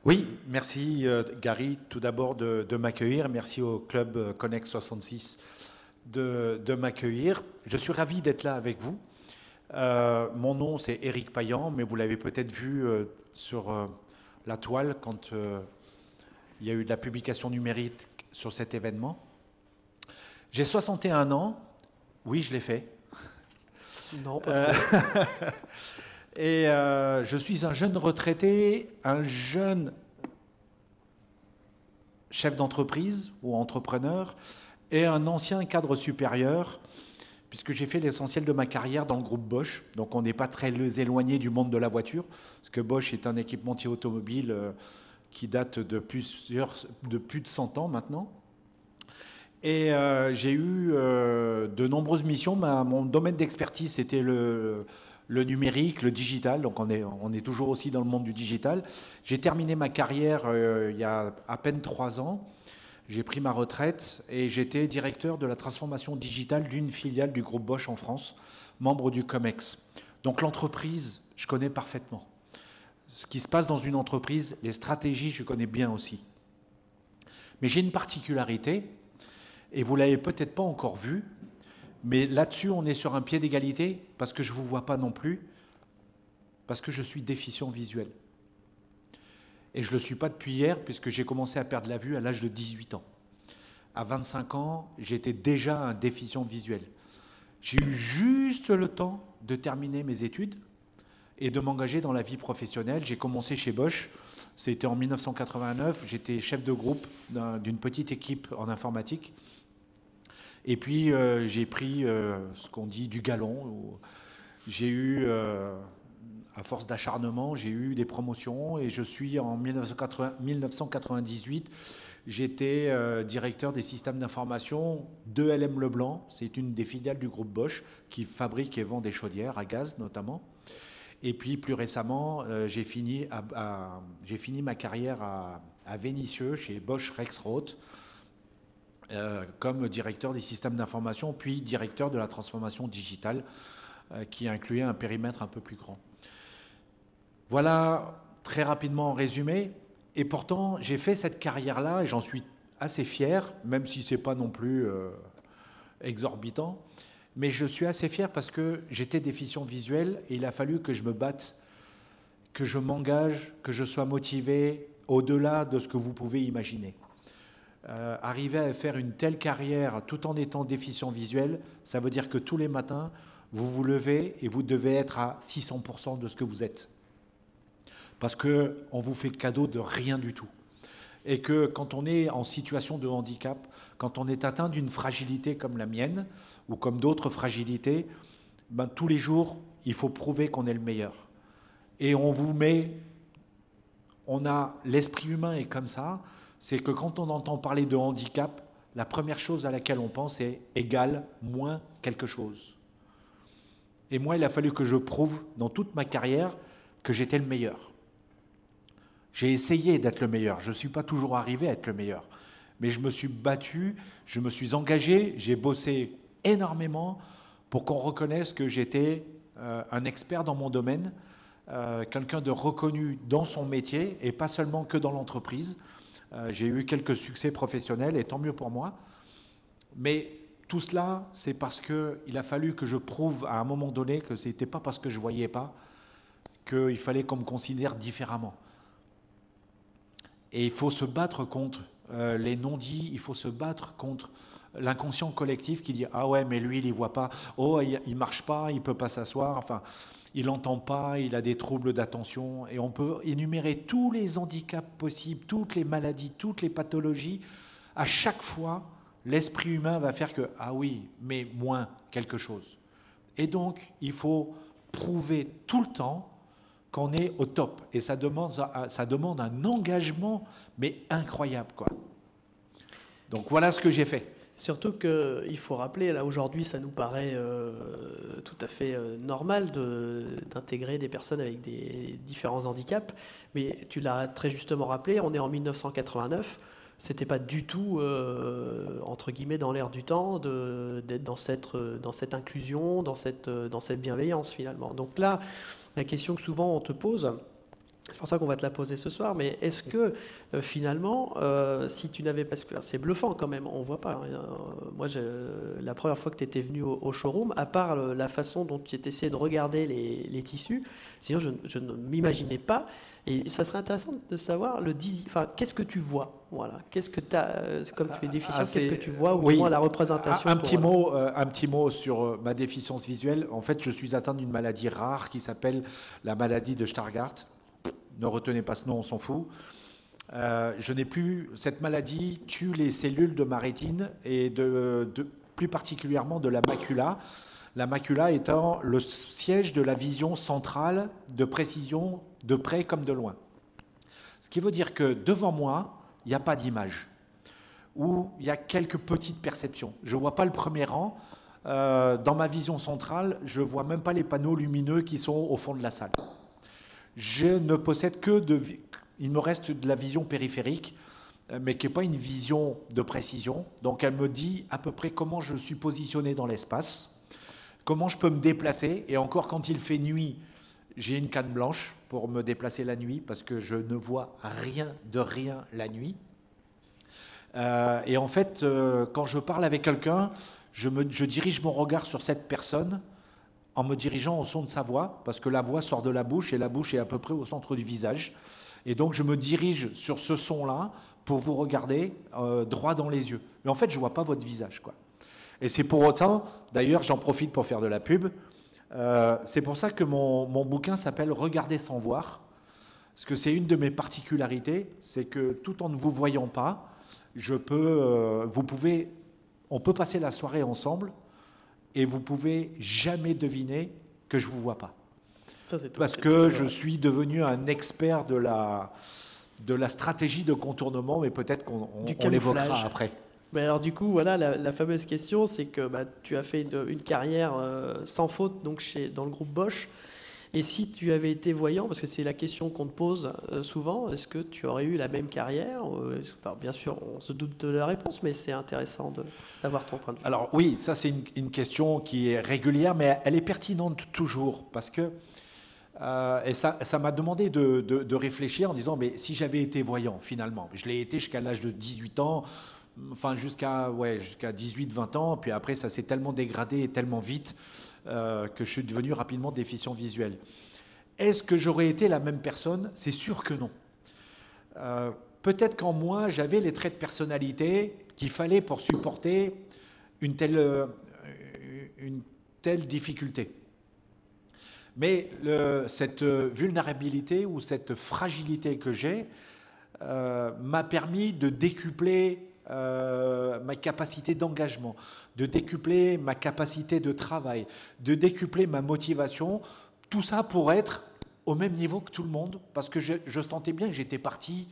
F: Oui, merci Gary, tout d'abord de m'accueillir. Merci au club Connex 66 de m'accueillir. Je suis ravi d'être là avec vous. Mon nom, c'est Eric Payan, mais vous l'avez peut-être vu sur la toile quand il y a eu de la publication numérique sur cet événement. J'ai 61 ans. Oui, je l'ai fait.
A: Non, pas trop.
F: Et je suis un jeune retraité, un jeune chef d'entreprise ou entrepreneur et un ancien cadre supérieur, puisque j'ai fait l'essentiel de ma carrière dans le groupe Bosch. Donc on n'est pas très éloigné du monde de la voiture, parce que Bosch est un équipementier automobile qui date de plus de 100 ans maintenant. Et j'ai eu de nombreuses missions. Mon domaine d'expertise, c'était le numérique, le digital. Donc on est toujours aussi dans le monde du digital. J'ai terminé ma carrière il y a à peine 3 ans. J'ai pris ma retraite et j'étais directeur de la transformation digitale d'une filiale du groupe Bosch en France, membre du COMEX. Donc l'entreprise, je connais parfaitement. Ce qui se passe dans une entreprise, les stratégies, je connais bien aussi. Mais j'ai une particularité, et vous ne l'avez peut-être pas encore vu, mais là-dessus, on est sur un pied d'égalité, parce que je ne vous vois pas non plus, parce que je suis déficient visuel. Et je ne le suis pas depuis hier, puisque j'ai commencé à perdre la vue à l'âge de 18 ans. À 25 ans, j'étais déjà un déficient visuel. J'ai eu juste le temps de terminer mes études et de m'engager dans la vie professionnelle. J'ai commencé chez Bosch, c'était en 1989, j'étais chef de groupe d'une petite équipe en informatique. Et puis j'ai pris ce qu'on dit du galon. J'ai eu, à force d'acharnement, j'ai eu des promotions et je suis en 1998, j'étais directeur des systèmes d'information de LM Leblanc. C'est une des filiales du groupe Bosch qui fabrique et vend des chaudières à gaz notamment. Et puis plus récemment, j'ai fini ma carrière à Vénissieux chez Bosch Rexroth comme directeur des systèmes d'information, puis directeur de la transformation digitale qui incluait un périmètre un peu plus grand. Voilà très rapidement en résumé. Et pourtant, j'ai fait cette carrière-là et j'en suis assez fier, même si ce n'est pas non plus exorbitant. Mais je suis assez fier parce que j'étais déficient visuel et il a fallu que je me batte, que je m'engage, que je sois motivé au-delà de ce que vous pouvez imaginer. Arriver à faire une telle carrière tout en étant déficient visuel, ça veut dire que tous les matins, vous vous levez et vous devez être à 600% de ce que vous êtes. Parce qu'on vous fait cadeau de rien du tout. Et que quand on est en situation de handicap, quand on est atteint d'une fragilité comme la mienne, ou comme d'autres fragilités, ben, tous les jours, il faut prouver qu'on est le meilleur. Et on vous met... l'esprit humain est comme ça, c'est que quand on entend parler de handicap, la première chose à laquelle on pense est égal, moins quelque chose. Et moi, il a fallu que je prouve dans toute ma carrière que j'étais le meilleur. J'ai essayé d'être le meilleur. Je ne suis pas toujours arrivé à être le meilleur. Mais je me suis battu, je me suis engagé, j'ai bossé énormément pour qu'on reconnaisse que j'étais un expert dans mon domaine, quelqu'un de reconnu dans son métier et pas seulement que dans l'entreprise. J'ai eu quelques succès professionnels et tant mieux pour moi. Mais tout cela, c'est parce qu'il a fallu que je prouve à un moment donné que ce n'était pas parce que je ne voyais pas qu'il fallait qu'on me considère différemment. Et il faut se battre contre les non-dits, il faut se battre contre l'inconscient collectif qui dit « Ah ouais, mais lui, il ne voit pas. Oh, il ne marche pas, il ne peut pas s'asseoir. Enfin, il n'entend pas, il a des troubles d'attention. » Et on peut énumérer tous les handicaps possibles, toutes les maladies, toutes les pathologies. À chaque fois, l'esprit humain va faire que « Ah oui, mais moins quelque chose. » Et donc, il faut prouver tout le temps qu'on est au top. Et ça demande un engagement, mais incroyable, quoi. Donc voilà ce que j'ai fait.
A: Surtout qu'il faut rappeler, là aujourd'hui, ça nous paraît tout à fait normal d'intégrer des personnes avec des différents handicaps, mais tu l'as très justement rappelé, on est en 1989, c'était pas du tout, entre guillemets, dans l'air du temps d'être dans cette inclusion, dans cette bienveillance finalement. Donc là, la question que souvent on te pose, c'est pour ça qu'on va te la poser ce soir, mais est-ce que finalement, si tu n'avais pas... Parce que c'est bluffant quand même, on ne voit pas. Moi, la première fois que tu étais venu au showroom, à part la façon dont tu essayé de regarder les tissus, sinon je ne m'imaginais pas. Et ça serait intéressant de savoir qu'est-ce que tu vois, voilà. Qu'est-ce que tu as, comme tu es déficient, qu'est-ce que tu vois, ou
F: oui,
A: moins la représentation.
F: Un petit mot sur ma déficience visuelle. En fait, je suis atteint d'une maladie rare qui s'appelle la maladie de Stargardt. Ne retenez pas ce nom, on s'en fout. Je n'ai plus... Cette maladie tue les cellules de ma rétine et plus particulièrement de la macula. La macula étant le siège de la vision centrale de précision de près comme de loin. Ce qui veut dire que devant moi, il n'y a pas d'image. Ou il y a quelques petites perceptions. Je ne vois pas le premier rang. Dans ma vision centrale, je ne vois même pas les panneaux lumineux qui sont au fond de la salle. Je ne possède il me reste de la vision périphérique, mais qui n'est pas une vision de précision. Donc elle me dit à peu près comment je suis positionné dans l'espace, comment je peux me déplacer. Et encore quand il fait nuit, j'ai une canne blanche pour me déplacer la nuit parce que je ne vois rien de rien la nuit. Et en fait, quand je parle avec quelqu'un, je dirige mon regard sur cette personne en me dirigeant au son de sa voix, parce que la voix sort de la bouche et la bouche est à peu près au centre du visage. Et donc je me dirige sur ce son-là pour vous regarder droit dans les yeux. Mais en fait, je ne vois pas votre visage, quoi. Et c'est pour autant, d'ailleurs, j'en profite pour faire de la pub, c'est pour ça que mon bouquin s'appelle « Regarder sans voir », parce que c'est une de mes particularités, c'est que tout en ne vous voyant pas, on peut passer la soirée ensemble et vous pouvez jamais deviner que je vous vois pas.
A: Ça, c'est
F: parce que je suis devenu un expert de la stratégie de contournement, mais peut-être qu'on l'évoquera après.
A: Mais alors du coup, voilà, la fameuse question, c'est que tu as fait une carrière sans faute donc dans le groupe Bosch. Et si tu avais été voyant, parce que c'est la question qu'on te pose souvent, est-ce que tu aurais eu la même carrière? Enfin, bien sûr, on se doute de la réponse, mais c'est intéressant d'avoir ton point de vue.
F: Alors oui, ça c'est une question qui est régulière, mais elle est pertinente toujours, parce que et ça m'a demandé de réfléchir en disant, mais si j'avais été voyant finalement, je l'ai été jusqu'à l'âge de 18 ans, enfin jusqu'à 18-20 ans, puis après ça s'est tellement dégradé et tellement vite que je suis devenu rapidement déficient visuel. Est-ce que j'aurais été la même personne? C'est sûr que non. Peut-être qu'en moi, j'avais les traits de personnalité qu'il fallait pour supporter une telle difficulté. Mais cette vulnérabilité ou cette fragilité que j'ai m'a permis de décupler ma capacité d'engagement, de décupler ma capacité de travail, de décupler ma motivation, tout ça pour être au même niveau que tout le monde, parce que je sentais bien que j'étais parti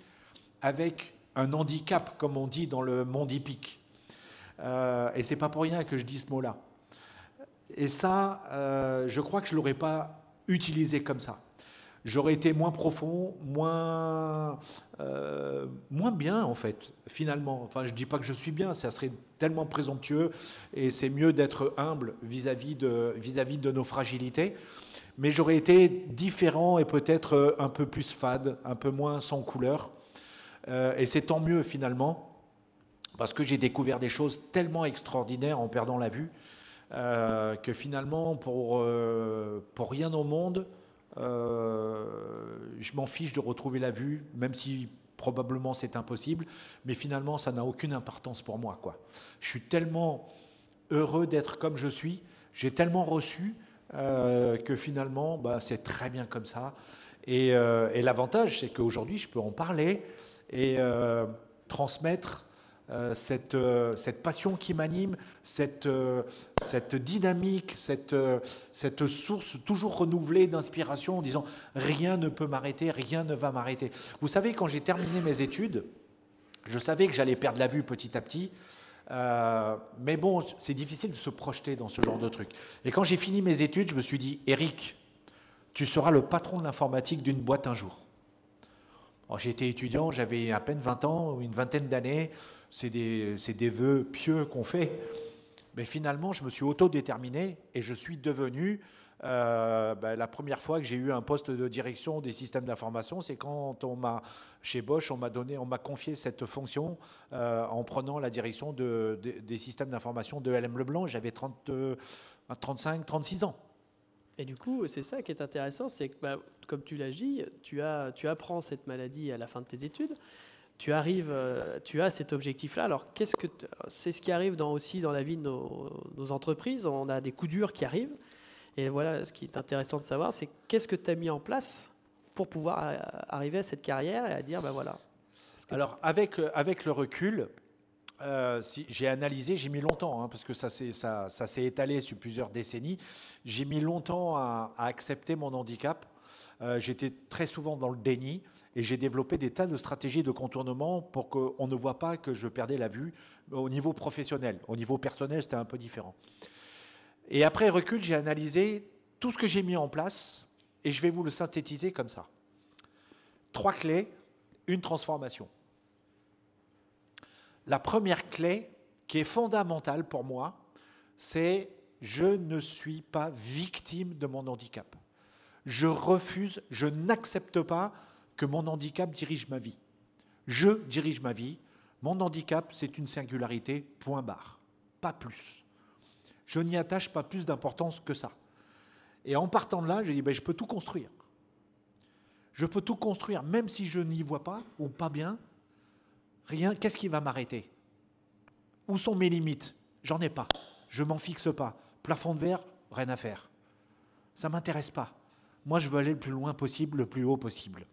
F: avec un handicap, comme on dit dans le monde hippique. Et c'est pas pour rien que je dis ce mot-là. Et ça, je crois que je ne l'aurais pas utilisé comme ça. J'aurais été moins profond, moins bien, en fait, finalement. Enfin, je ne dis pas que je suis bien, ça serait tellement présomptueux, et c'est mieux d'être humble vis-à-vis de nos fragilités. Mais j'aurais été différent et peut-être un peu plus fade, un peu moins sans couleur. Et c'est tant mieux, finalement, parce que j'ai découvert des choses tellement extraordinaires en perdant la vue, que finalement, pour rien au monde, je m'en fiche de retrouver la vue, même si probablement c'est impossible, mais finalement ça n'a aucune importance pour moi, quoi. Je suis tellement heureux d'être comme je suis, j'ai tellement reçu que finalement c'est très bien comme ça. Et l'avantage, c'est qu'aujourd'hui je peux en parler et transmettre cette passion qui m'anime, cette dynamique, cette source toujours renouvelée d'inspiration en disant « rien ne peut m'arrêter, rien ne va m'arrêter ». Vous savez, quand j'ai terminé mes études, je savais que j'allais perdre la vue petit à petit, mais bon, c'est difficile de se projeter dans ce genre de truc. Et quand j'ai fini mes études, je me suis dit « Eric, tu seras le patron de l'informatique d'une boîte un jour ». J'étais étudiant, j'avais à peine 20 ans, une vingtaine d'années. C'est des vœux pieux qu'on fait. Mais finalement, je me suis autodéterminé et je suis devenu, la première fois que j'ai eu un poste de direction des systèmes d'information, c'est quand chez Bosch, on m'a confié cette fonction en prenant la direction des systèmes d'information de LM Leblanc. J'avais 35, 36 ans.
A: Et du coup, c'est ça qui est intéressant, c'est que, comme tu l'as dit, tu apprends cette maladie à la fin de tes études. Tu as cet objectif-là. Alors, c'est ce qui arrive aussi dans la vie de nos entreprises. On a des coups durs qui arrivent. Et voilà, ce qui est intéressant de savoir, c'est qu'est-ce que tu as mis en place pour pouvoir arriver à cette carrière et à dire, voilà.
F: Alors, avec le recul, j'ai analysé, j'ai mis longtemps, parce que ça s'est étalé sur plusieurs décennies. J'ai mis longtemps à accepter mon handicap. J'étais très souvent dans le déni. Et j'ai développé des tas de stratégies de contournement pour qu'on ne voit pas que je perdais la vue au niveau professionnel. Au niveau personnel, c'était un peu différent. Et après recul, j'ai analysé tout ce que j'ai mis en place et je vais vous le synthétiser comme ça. 3 clés, une transformation. La première clé, qui est fondamentale pour moi, c'est je ne suis pas victime de mon handicap. Je refuse, je n'accepte pas que mon handicap dirige ma vie. Je dirige ma vie, Mon handicap, c'est une singularité, point barre. Pas plus. Je n'y attache pas plus d'importance que ça. Et en partant de là, j'ai dit, ben, je peux tout construire. Je peux tout construire, même si je n'y vois pas ou pas bien. Rien, qu'est-ce qui va m'arrêter? Où sont mes limites? J'en ai pas. Je m'en fixe pas. Plafond de verre, rien à faire. Ça ne m'intéresse pas. Moi, je veux aller le plus loin possible, le plus haut possible.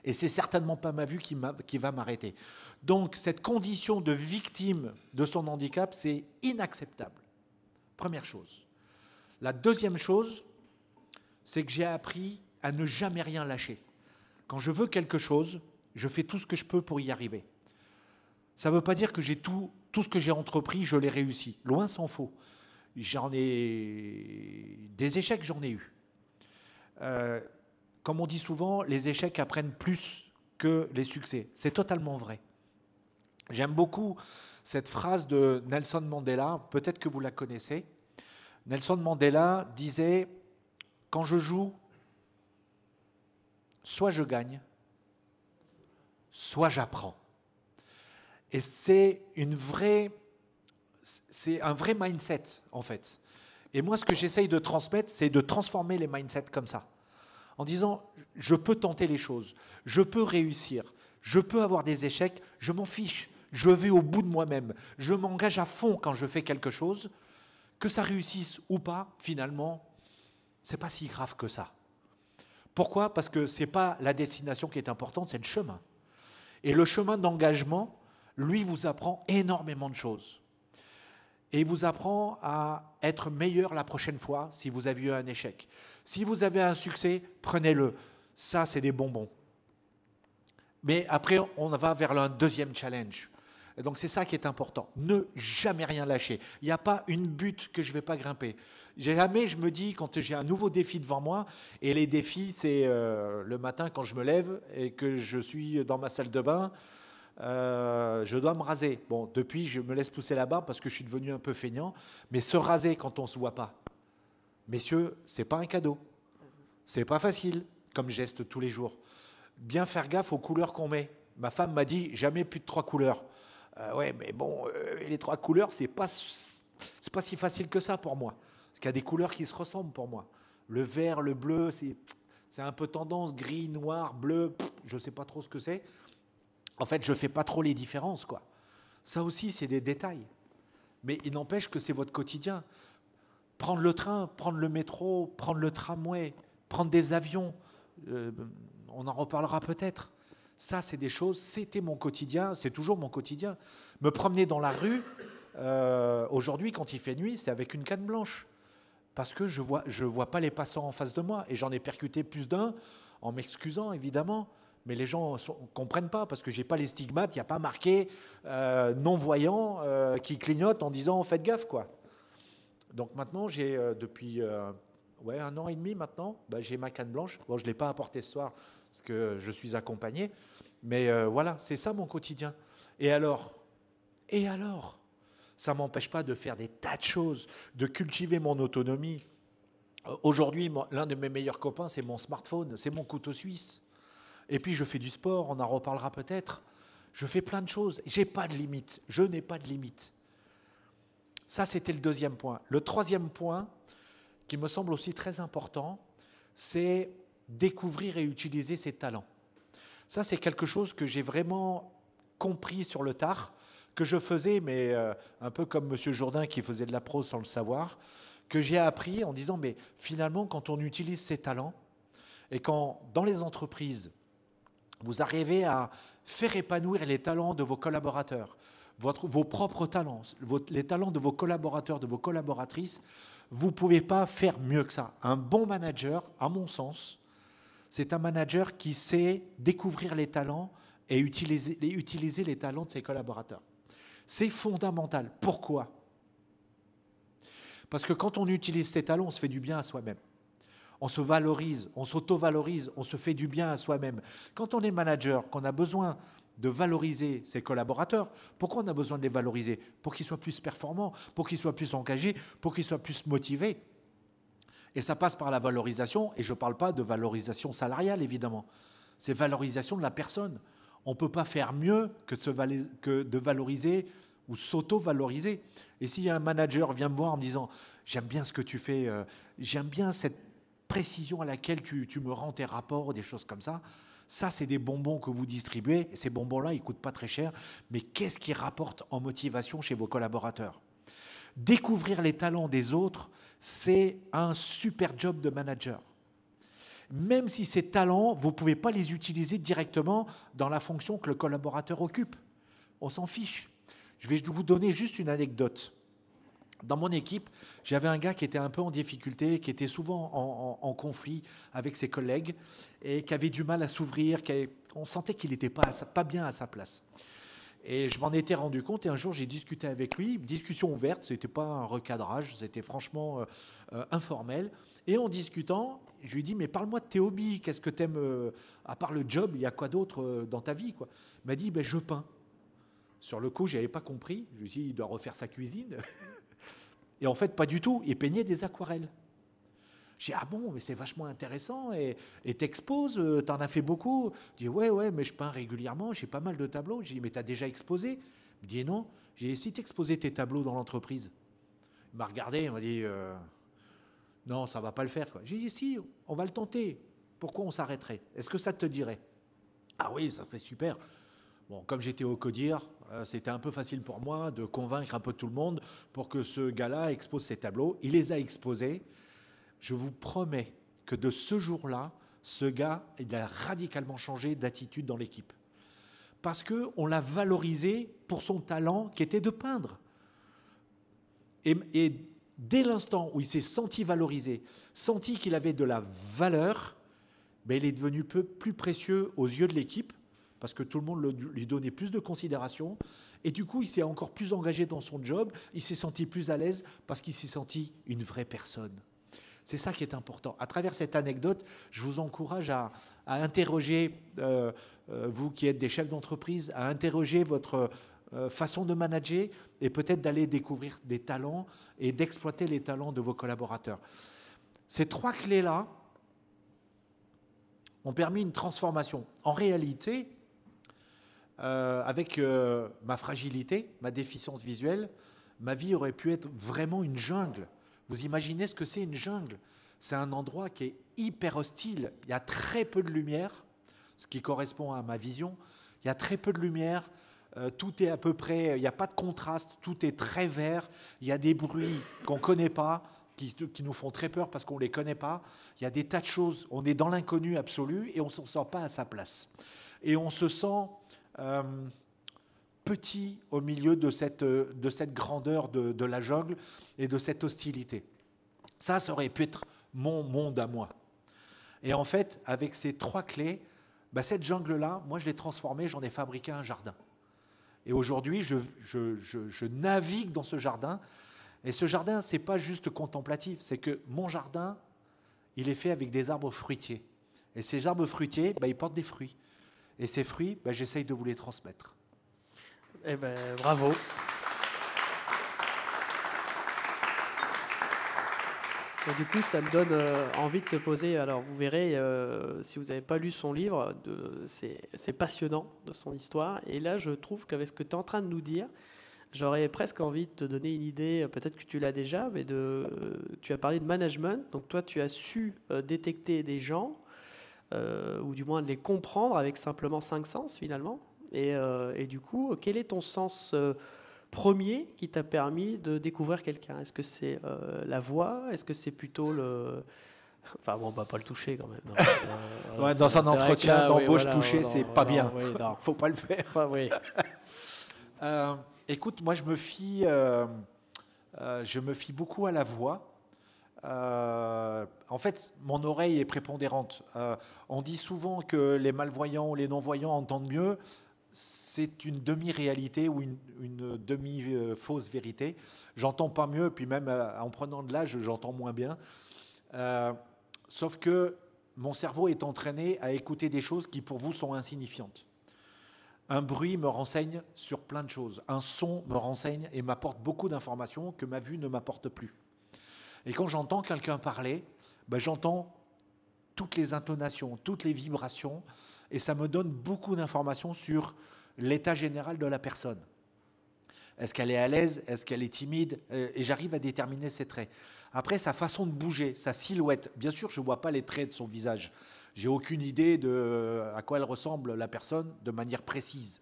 F: Et c'est certainement pas ma vue qui va m'arrêter. Donc, cette condition de victime de son handicap, c'est inacceptable. Première chose. La deuxième chose, c'est que j'ai appris à ne jamais rien lâcher. Quand je veux quelque chose, je fais tout ce que je peux pour y arriver. Ça ne veut pas dire que j'ai tout ce que j'ai entrepris, je l'ai réussi. Loin s'en faut. J'en ai des échecs, j'en ai eu. Comme on dit souvent, les échecs apprennent plus que les succès. C'est totalement vrai. J'aime beaucoup cette phrase de Nelson Mandela, peut-être que vous la connaissez. Nelson Mandela disait « Quand je joue, soit je gagne, soit j'apprends ». Et c'est un vrai mindset, en fait. Et moi, ce que j'essaye de transmettre, c'est de transformer les mindsets comme ça. En disant, je peux tenter les choses, je peux réussir, je peux avoir des échecs, je m'en fiche, je vais au bout de moi-même, je m'engage à fond quand je fais quelque chose, que ça réussisse ou pas, finalement, c'est pas si grave que ça. Pourquoi? Parce que c'est pas la destination qui est importante, c'est le chemin. Et le chemin d'engagement, lui, vous apprend énormément de choses. Et il vous apprend à être meilleur la prochaine fois si vous avez eu un échec. Si vous avez un succès, prenez-le. Ça, c'est des bonbons. Mais après, on va vers un deuxième challenge. Et donc, c'est ça qui est important. Ne jamais rien lâcher. Il n'y a pas une butte que je ne vais pas grimper. Jamais je me dis, quand j'ai un nouveau défi devant moi, et les défis, c'est le matin quand je me lève et que je suis dans ma salle de bain, je dois me raser. Bon, depuis, je me laisse pousser la barbe parce que je suis devenu un peu feignant. Mais se raser quand on ne se voit pas, messieurs, ce n'est pas un cadeau. Ce n'est pas facile comme geste tous les jours. Bien faire gaffe aux couleurs qu'on met. Ma femme m'a dit, jamais plus de 3 couleurs. Ouais, mais bon, les 3 couleurs, c'est pas si facile que ça pour moi. Parce qu'il y a des couleurs qui se ressemblent pour moi. Le vert, le bleu, c'est un peu tendance, gris, noir, bleu, je ne sais pas trop ce que c'est. En fait, je ne fais pas trop les différences, quoi. Ça aussi, c'est des détails. Mais il n'empêche que c'est votre quotidien. Prendre le train, prendre le métro, prendre le tramway, prendre des avions, on en reparlera peut-être. Ça, c'est des choses, c'était mon quotidien, c'est toujours mon quotidien. Me promener dans la rue, aujourd'hui, quand il fait nuit, c'est avec une canne blanche. Parce que je vois pas les passants en face de moi. Et j'en ai percuté plus d'un, en m'excusant, évidemment. Mais les gens ne comprennent pas parce que je n'ai pas les stigmates, il n'y a pas marqué non-voyant qui clignote en disant « faites gaffe ». Quoi. Donc maintenant, j'ai depuis 1 an et demi maintenant, j'ai ma canne blanche. Bon, je ne l'ai pas apportée ce soir parce que je suis accompagné. Mais voilà, c'est ça mon quotidien. Et alors, ça ne m'empêche pas de faire des tas de choses, de cultiver mon autonomie. Aujourd'hui, l'un de mes meilleurs copains, c'est mon smartphone, c'est mon couteau suisse. Et puis, je fais du sport, on en reparlera peut-être. Je fais plein de choses. Je n'ai pas de limite. Je n'ai pas de limite. Ça, c'était le deuxième point. Le troisième point, qui me semble aussi très important, c'est découvrir et utiliser ses talents. Ça, c'est quelque chose que j'ai vraiment compris sur le tard, que je faisais, mais un peu comme M. Jourdain qui faisait de la prose sans le savoir, que j'ai appris en disant, mais finalement, quand on utilise ses talents, et quand dans les entreprises, vous arrivez à faire épanouir les talents de vos collaborateurs, vos propres talents, les talents de vos collaborateurs, de vos collaboratrices, vous ne pouvez pas faire mieux que ça. Un bon manager, à mon sens, c'est un manager qui sait découvrir les talents et utiliser les talents de ses collaborateurs. C'est fondamental. Pourquoi? Parce que quand on utilise ses talents, on se fait du bien à soi-même. On se valorise, on s'auto-valorise, on se fait du bien à soi-même. Quand on est manager, qu'on a besoin de valoriser ses collaborateurs, pourquoi on a besoin de les valoriser? Pour qu'ils soient plus performants, pour qu'ils soient plus engagés, pour qu'ils soient plus motivés. Et ça passe par la valorisation, et je ne parle pas de valorisation salariale, évidemment. C'est valorisation de la personne. on ne peut pas faire mieux que de valoriser ou s'auto-valoriser. Et si un manager vient me voir en me disant « J'aime bien ce que tu fais, j'aime bien cette précision à laquelle tu me rends tes rapports, des choses comme ça », ça, c'est des bonbons que vous distribuez. Et ces bonbons-là, ils ne coûtent pas très cher. Mais qu'est-ce qui rapporte en motivation chez vos collaborateurs? Découvrir les talents des autres, c'est un super job de manager. Même si ces talents, vous ne pouvez pas les utiliser directement dans la fonction que le collaborateur occupe. On s'en fiche. Je vais vous donner juste une anecdote. Dans mon équipe, j'avais un gars qui était un peu en difficulté, qui était souvent en conflit avec ses collègues et qui avait du mal à s'ouvrir. On sentait qu'il n'était pas bien à sa place. Et je m'en étais rendu compte et un jour, j'ai discuté avec lui, discussion ouverte, ce n'était pas un recadrage, c'était franchement informel. Et en discutant, je lui ai dit, mais parle-moi de tes hobbies, qu'est-ce que tu aimes, à part le job, il y a quoi d'autre dans ta vie, quoi? Il m'a dit, ben, je peins. Sur le coup, je n'avais pas compris, je lui ai dit, il doit refaire sa cuisine. Et en fait, pas du tout, il peignait des aquarelles. J'ai dit, ah bon, mais c'est vachement intéressant, et t'exposes, t'en as fait beaucoup. Je dis, ouais, mais je peins régulièrement, j'ai pas mal de tableaux. J'ai dit, mais t'as déjà exposé? Il me dit, non. J'ai dit, si t'exposais tes tableaux dans l'entreprise? Il m'a regardé, il m'a dit, non, ça va pas le faire, quoi. J'ai dit, si, on va le tenter. Pourquoi on s'arrêterait? Est-ce que ça te dirait? Ah oui, ça c'est super. Bon, comme j'étais au CODIR, c'était un peu facile pour moi de convaincre un peu tout le monde pour que ce gars-là expose ses tableaux. Il les a exposés. Je vous promets que de ce jour-là, ce gars, il a radicalement changé d'attitude dans l'équipe. Parce qu'on l'a valorisé pour son talent qui était de peindre. Et dès l'instant où il s'est senti valorisé, senti qu'il avait de la valeur, ben il est devenu plus précieux aux yeux de l'équipe, parce que tout le monde lui donnait plus de considération. Et du coup, il s'est encore plus engagé dans son job, il s'est senti plus à l'aise parce qu'il s'est senti une vraie personne. C'est ça qui est important. À travers cette anecdote, je vous encourage à interroger, vous qui êtes des chefs d'entreprise, à interroger votre façon de manager et peut-être d'aller découvrir des talents et d'exploiter les talents de vos collaborateurs. Ces trois clés-là ont permis une transformation. En réalité, avec ma fragilité, ma déficience visuelle, ma vie aurait pu être vraiment une jungle. Vous imaginez ce que c'est une jungle? C'est un endroit qui est hyper hostile. Il y a très peu de lumière, ce qui correspond à ma vision. Il y a très peu de lumière. Tout est à peu près... Il n'y a pas de contraste. Tout est très vert. Il y a des bruits qu'on ne connaît pas, qui nous font très peur parce qu'on ne les connaît pas. Il y a des tas de choses. On est dans l'inconnu absolu et on ne se sent pas à sa place. Et on se sent petit au milieu de cette grandeur de la jungle et de cette hostilité. Ça aurait pu être mon monde à moi. Et en fait, avec ces trois clés, cette jungle-là, moi je l'ai transformée, j'en ai fabriqué un jardin. Et aujourd'hui, je navigue dans ce jardin. Et ce jardin, ce n'est pas juste contemplatif, c'est que mon jardin, il est fait avec des arbres fruitiers. Et ces arbres fruitiers, ils portent des fruits. Et ces fruits, j'essaye de vous les transmettre.
A: Eh bien, bravo. Et du coup, ça me donne envie de te poser. Alors, vous verrez, si vous n'avez pas lu son livre, c'est passionnant de son histoire. Et là, je trouve qu'avec ce que tu es en train de nous dire, j'aurais presque envie de te donner une idée, peut-être que tu l'as déjà, mais tu as parlé de management. Donc, toi, tu as su détecter des gens, ou du moins de les comprendre avec simplement 5 sens, finalement. Et du coup, quel est ton sens premier qui t'a permis de découvrir quelqu'un? Est-ce que c'est la voix? Est-ce que c'est plutôt le... Enfin bon, on ne va pas le toucher quand même. Non,
F: ouais, dans un entretien d'embauche, toucher, c'est pas bien.
A: Il ne
F: faut pas le faire.
A: Enfin, oui.
F: Écoute, moi je me fie beaucoup à la voix. En fait, mon oreille est prépondérante. On dit souvent que les malvoyants ou les non-voyants entendent mieux. C'est une demi-réalité ou une demi-fausse vérité. J'entends pas mieux, puis même en prenant de l'âge, j'entends moins bien. Sauf que mon cerveau est entraîné à écouter des choses qui pour vous sont insignifiantes. Un bruit me renseigne sur plein de choses. Un son me renseigne et m'apporte beaucoup d'informations que ma vue ne m'apporte plus. Et quand j'entends quelqu'un parler, j'entends toutes les intonations, toutes les vibrations. et ça me donne beaucoup d'informations sur l'état général de la personne. Est-ce qu'elle est à l'aise? Est-ce qu'elle est timide? Et j'arrive à déterminer ses traits. Après, sa façon de bouger, sa silhouette. Bien sûr, je ne vois pas les traits de son visage. J'ai aucune idée de à quoi elle ressemble, la personne, de manière précise.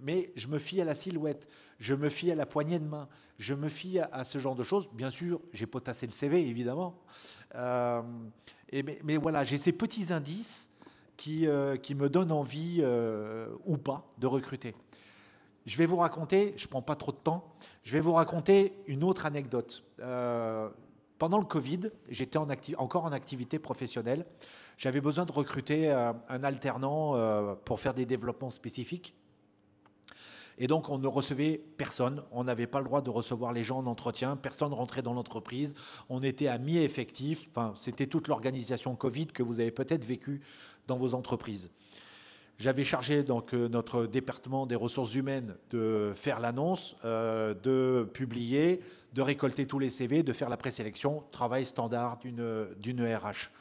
F: Mais je me fie à la silhouette, je me fie à la poignée de main, je me fie à ce genre de choses. Bien sûr, j'ai potassé le CV, évidemment. Mais voilà, j'ai ces petits indices qui me donnent envie ou pas de recruter. Je vais vous raconter, je ne prends pas trop de temps, je vais vous raconter une autre anecdote. Pendant le Covid, j'étais encore en activité professionnelle. J'avais besoin de recruter un alternant pour faire des développements spécifiques. Et donc, on ne recevait personne. On n'avait pas le droit de recevoir les gens en entretien. Personne ne rentrait dans l'entreprise. On était à mi-effectif. Enfin, c'était toute l'organisation Covid que vous avez peut-être vécue dans vos entreprises. J'avais chargé donc notre département des ressources humaines de faire l'annonce, de publier, de récolter tous les CV, de faire la présélection, travail standard d'une RH.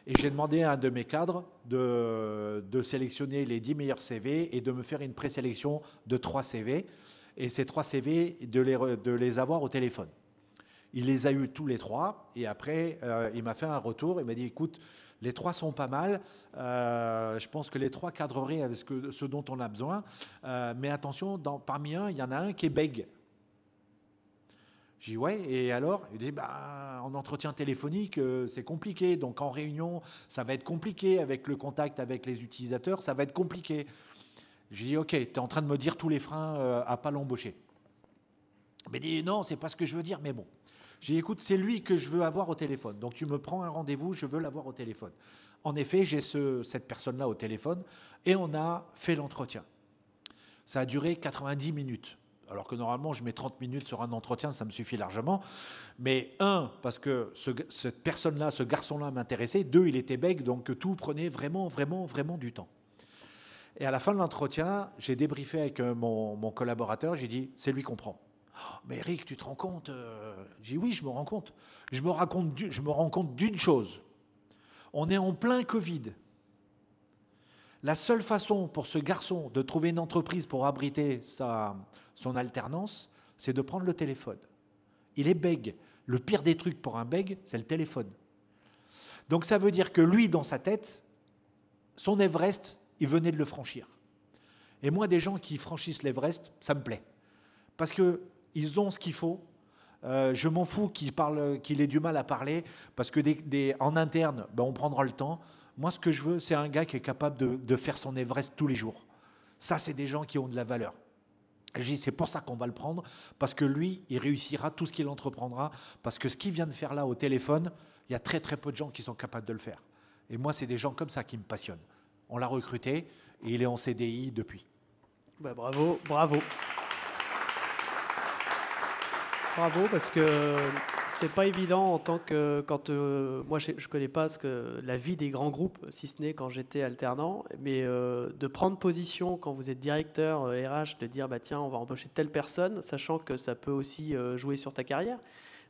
F: Et j'ai demandé à un de mes cadres de sélectionner les 10 meilleurs CV et de me faire une présélection de 3 CV. Et ces 3 CV, de les avoir au téléphone. Il les a eus tous les 3 et après, il m'a fait un retour. Il m'a dit, écoute, les 3 sont pas mal. Je pense que les 3 cadreraient avec ce dont on a besoin. Mais attention, parmi eux, il y en a un qui est bègue. J'ai dit, ouais, et alors? Il dit, en entretien téléphonique, c'est compliqué. Donc en réunion, ça va être compliqué. Avec le contact avec les utilisateurs, ça va être compliqué. J'ai dit, ok, tu es en train de me dire tous les freins à pas l'embaucher. Il m'a dit, non, c'est pas ce que je veux dire, mais bon. J'ai dit, écoute, c'est lui que je veux avoir au téléphone. Donc tu me prends un rendez-vous, je veux l'avoir au téléphone. En effet, j'ai cette personne-là au téléphone et on a fait l'entretien. Ça a duré 90 minutes. Alors que normalement, je mets 30 minutes sur un entretien, ça me suffit largement. Mais parce que cette personne-là, ce garçon-là m'intéressait. 2, il était bègue, donc tout prenait vraiment, vraiment, vraiment du temps. Et à la fin de l'entretien, j'ai débriefé avec mon collaborateur. J'ai dit, c'est lui qu'on prend. Oh, mais Eric, tu te rends compte? J'ai dit, oui, je me rends compte. Je me rends compte d'une chose. On est en plein Covid. La seule façon pour ce garçon de trouver une entreprise pour abriter son alternance, c'est de prendre le téléphone. Il est bègue. Le pire des trucs pour un bègue, c'est le téléphone. Donc ça veut dire que lui, dans sa tête, son Everest, il venait de le franchir. Et moi, des gens qui franchissent l'Everest, ça me plaît. Parce qu'ils ont ce qu'il faut. Je m'en fous qu'il ait du mal à parler, parce que en interne, on prendra le temps. Moi, ce que je veux, c'est un gars qui est capable de faire son Everest tous les jours. Ça, c'est des gens qui ont de la valeur. Je dis, c'est pour ça qu'on va le prendre, parce que lui, il réussira tout ce qu'il entreprendra, parce que ce qu'il vient de faire là au téléphone, il y a très très peu de gens qui sont capables de le faire. Et moi, c'est des gens comme ça qui me passionnent. On l'a recruté et il est en CDI depuis.
A: Bravo, bravo. Bravo, parce que c'est pas évident en tant que moi je connais pas la vie des grands groupes, si ce n'est quand j'étais alternant, mais de prendre position quand vous êtes directeur RH, de dire tiens, on va embaucher telle personne, sachant que ça peut aussi jouer sur ta carrière,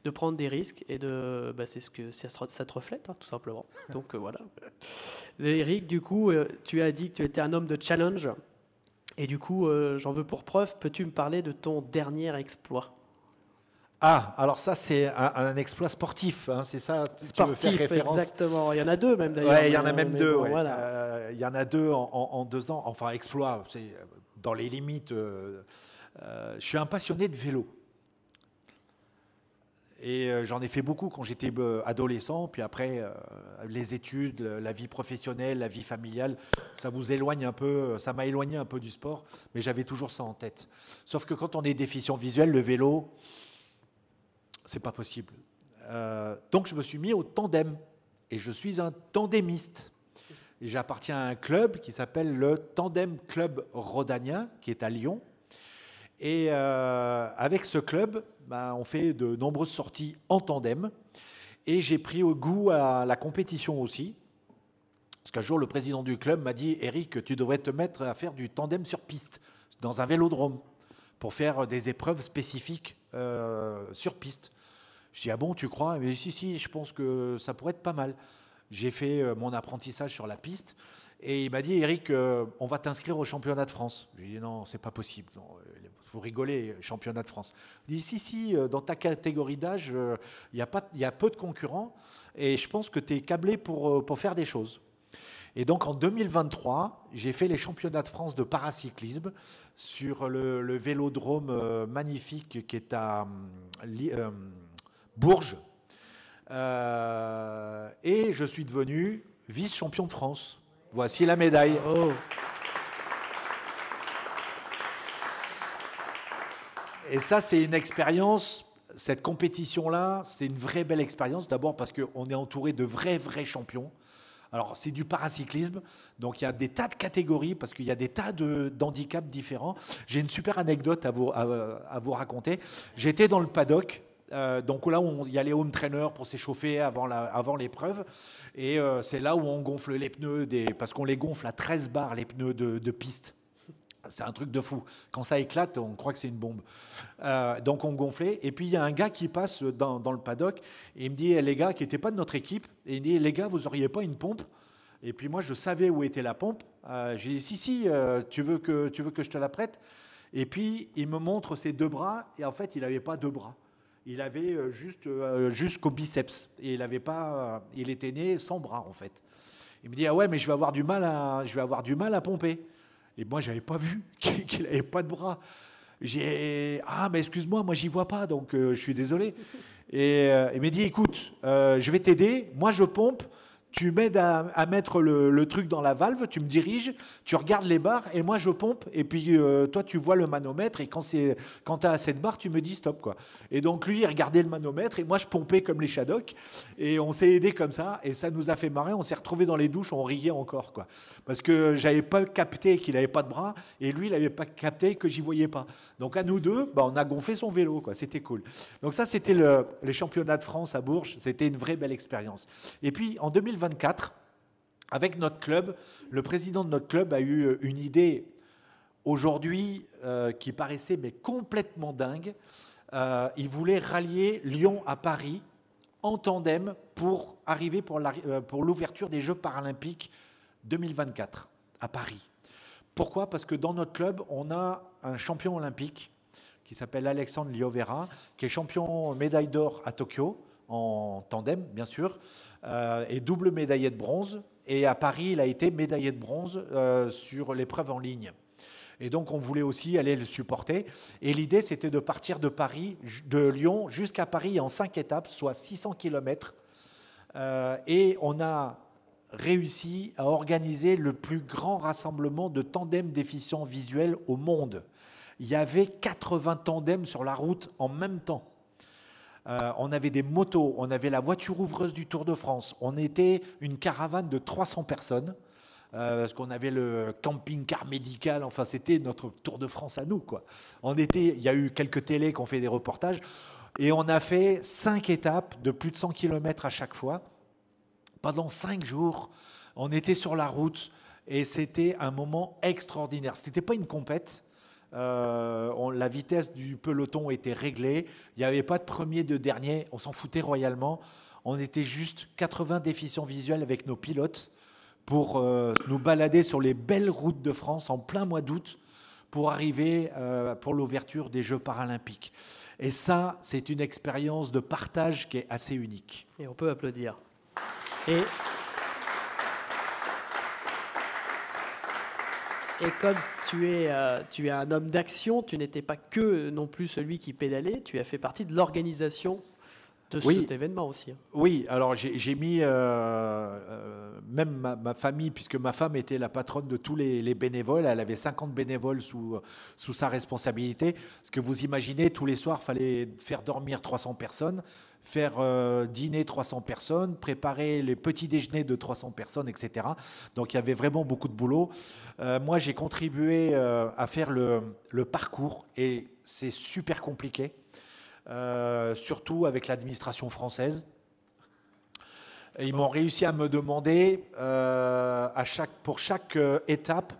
A: de prendre des risques et c'est ce que ça te reflète, tout simplement. Donc voilà. Eric, du coup, tu as dit que tu étais un homme de challenge, et du coup, j'en veux pour preuve. Peux-tu me parler de ton dernier exploit?
F: Ah, alors ça, c'est un exploit sportif, hein, c'est ça?
A: Sportif, tu veux faire référence? Exactement. Il y en a 2 même d'ailleurs.
F: Oui, il y en a même 2.
A: Bon,
F: ouais.
A: Voilà.
F: Il y en a 2 en 2 ans. Enfin, exploit, c'est dans les limites. Je suis un passionné de vélo. Et j'en ai fait beaucoup quand j'étais adolescent. Puis après, les études, la vie professionnelle, la vie familiale, ça vous éloigne un peu. Ça m'a éloigné un peu du sport, mais j'avais toujours ça en tête. Sauf que quand on est déficient visuel, le vélo, c'est pas possible. Donc je me suis mis au tandem et je suis un tandemiste. Et j'appartiens à un club qui s'appelle le Tandem Club Rhodanien, qui est à Lyon. Et avec ce club, on fait de nombreuses sorties en tandem. Et j'ai pris au goût à la compétition aussi. Parce qu'un jour, le président du club m'a dit « Eric, tu devrais te mettre à faire du tandem sur piste, dans un vélodrome, pour faire des épreuves spécifiques sur piste. » Je dis « Ah bon, tu crois ?» Mais si, je pense que ça pourrait être pas mal. J'ai fait mon apprentissage sur la piste. Et il m'a dit, Eric, on va t'inscrire au championnat de France. J'ai dit, non, c'est pas possible. Il faut rigoler, championnat de France. Il dit, si, dans ta catégorie d'âge, il y a peu de concurrents et je pense que tu es câblé pour faire des choses. Et donc en 2023, j'ai fait les championnats de France de paracyclisme sur le vélodrome magnifique qui est à Bourges. Et je suis devenu vice-champion de France. Voici la médaille.
A: Oh.
F: Et ça, c'est une expérience, cette compétition-là, c'est une vraie belle expérience. D'abord parce qu'on est entouré de vrais champions. Alors, c'est du paracyclisme, donc il y a des tas de catégories, parce qu'il y a des tas d'handicaps différents. J'ai une super anecdote à vous raconter. J'étais dans le paddock, donc là où il y a les home trainers pour s'échauffer avant l'épreuve, et c'est là où on gonfle les pneus, parce qu'on les gonfle à 13 bars, les pneus de piste. C'est un truc de fou. Quand ça éclate, on croit que c'est une bombe. Donc on gonflait. Et puis il y a un gars qui passe dans le paddock et il me dit, les gars qui n'étaient pas de notre équipe, et il dit, les gars, vous n'auriez pas une pompe? Et puis moi, je savais où était la pompe. J'ai dit, si, tu veux que je te la prête? Et puis il me montre ses 2 bras et en fait, il n'avait pas 2 bras. Il avait juste jusqu'au biceps. Et il était né sans bras en fait. Il me dit, ah ouais, mais je vais avoir du mal à pomper. Et moi, je n'avais pas vu qu'il n'avait pas de bras. Ah, mais excuse-moi, moi, j'y vois pas, donc je suis désolé. Et il m'a dit, écoute, je vais t'aider, moi, je pompe, tu m'aides à mettre le truc dans la valve, tu me diriges, tu regardes les barres, et moi, je pompe, et puis toi, tu vois le manomètre, et quand tu as assez de barres, tu me dis stop, quoi. Et donc, lui, il regardait le manomètre, et moi, je pompais comme les Shadocks, et on s'est aidés comme ça, et ça nous a fait marrer, on s'est retrouvés dans les douches, on riait encore, quoi. Parce que j'avais pas capté qu'il n'avait pas de bras, et lui, il n'avait pas capté que j'y voyais pas. Donc, à nous deux, on a gonflé son vélo, quoi. C'était cool. Donc ça, c'était les championnats de France à Bourges, c'était une vraie belle expérience. Et puis, en 2024, avec notre club, le président de notre club a eu une idée aujourd'hui qui paraissait mais complètement dingue. Il voulait rallier Lyon à Paris en tandem pour arriver pour l'ouverture des Jeux paralympiques 2024 à Paris. Pourquoi? Parce que dans notre club, on a un champion olympique qui s'appelle Alexandre Liovera, qui est champion médaille d'or à Tokyo, en tandem, bien sûr, et double médaillé de bronze. Et à Paris, il a été médaillé de bronze sur l'épreuve en ligne. Et donc, on voulait aussi aller le supporter. Et l'idée, c'était de partir de Lyon jusqu'à Paris en 5 étapes, soit 600 km. Et on a réussi à organiser le plus grand rassemblement de tandems déficients visuels au monde. Il y avait 80 tandems sur la route en même temps. On avait des motos, on avait la voiture ouvreuse du Tour de France. On était une caravane de 300 personnes, parce qu'on avait le camping-car médical. Enfin, c'était notre Tour de France à nous, quoi. Il y a eu quelques télés qui ont fait des reportages. Et on a fait 5 étapes de plus de 100 km à chaque fois. Pendant 5 jours, on était sur la route et c'était un moment extraordinaire. Ce n'était pas une compète. La vitesse du peloton était réglée. Il n'y avait pas de premier, de dernier. On s'en foutait royalement. On était juste 80 déficients visuels avec nos pilotes pour nous balader sur les belles routes de France en plein mois d'août pour arriver pour l'ouverture des Jeux paralympiques. Et ça, c'est une expérience de partage qui est assez unique.
A: Et on peut applaudir. Et comme tu es un homme d'action, tu n'étais pas que non plus celui qui pédalait, tu as fait partie de l'organisation de cet événement aussi.
F: Oui, alors j'ai mis même ma famille, puisque ma femme était la patronne de tous les bénévoles, elle avait 50 bénévoles sous sa responsabilité. Ce que vous imaginez, tous les soirs, il fallait faire dormir 300 personnes, faire dîner 300 personnes, préparer les petits déjeuners de 300 personnes, etc. Donc il y avait vraiment beaucoup de boulot. Moi, j'ai contribué à faire le parcours et c'est super compliqué, surtout avec l'administration française. Et ils m'ont réussi à me demander, pour chaque étape,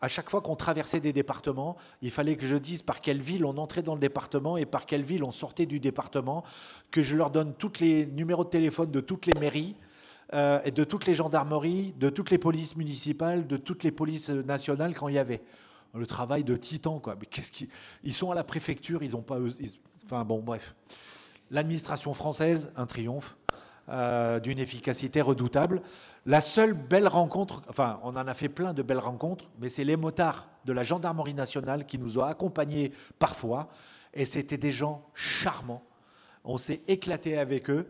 F: à chaque fois qu'on traversait des départements, il fallait que je dise par quelle ville on entrait dans le département et par quelle ville on sortait du département, que je leur donne tous les numéros de téléphone de toutes les mairies, et de toutes les gendarmeries, de toutes les polices municipales, de toutes les polices nationales quand il y avait. Le travail de titan, quoi. Mais ils sont à la préfecture, ils n'ont pas... Enfin bon, bref. L'administration française, un triomphe d'une efficacité redoutable. La seule belle rencontre, enfin on en a fait plein de belles rencontres, mais c'est les motards de la gendarmerie nationale qui nous ont accompagnés parfois, et c'était des gens charmants. On s'est éclaté avec eux.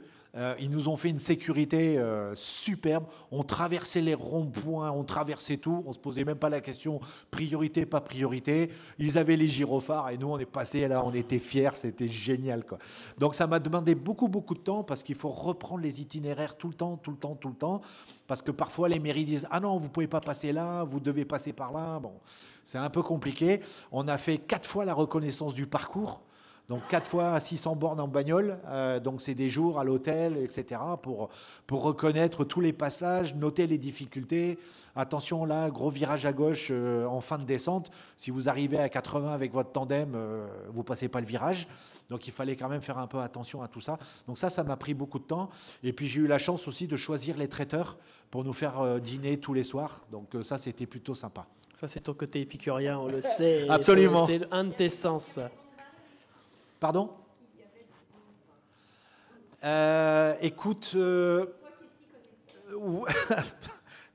F: Ils nous ont fait une sécurité superbe. On traversait les ronds-points, on traversait tout. On ne se posait même pas la question priorité, pas priorité. Ils avaient les gyrophares et nous, on est passés là, on était fiers. C'était génial, quoi. Donc, ça m'a demandé beaucoup, beaucoup de temps parce qu'il faut reprendre les itinéraires tout le temps. Parce que parfois, les mairies disent « Ah non, vous ne pouvez pas passer là, vous devez passer par là. » Bon, c'est un peu compliqué. On a fait 4 fois la reconnaissance du parcours. Donc 4 fois 600 bornes en bagnole, donc c'est des jours à l'hôtel, etc. pour reconnaître tous les passages, noter les difficultés. Attention là, gros virage à gauche en fin de descente. Si vous arrivez à 80 avec votre tandem, vous passez pas le virage. Donc il fallait quand même faire un peu attention à tout ça. Donc ça m'a pris beaucoup de temps. Et puis j'ai eu la chance aussi de choisir les traiteurs pour nous faire dîner tous les soirs. Donc ça, c'était plutôt sympa.
A: Ça, c'est ton côté épicurien, on le sait.
F: Absolument.
A: C'est un de tes sens.
F: Pardon ? Écoute,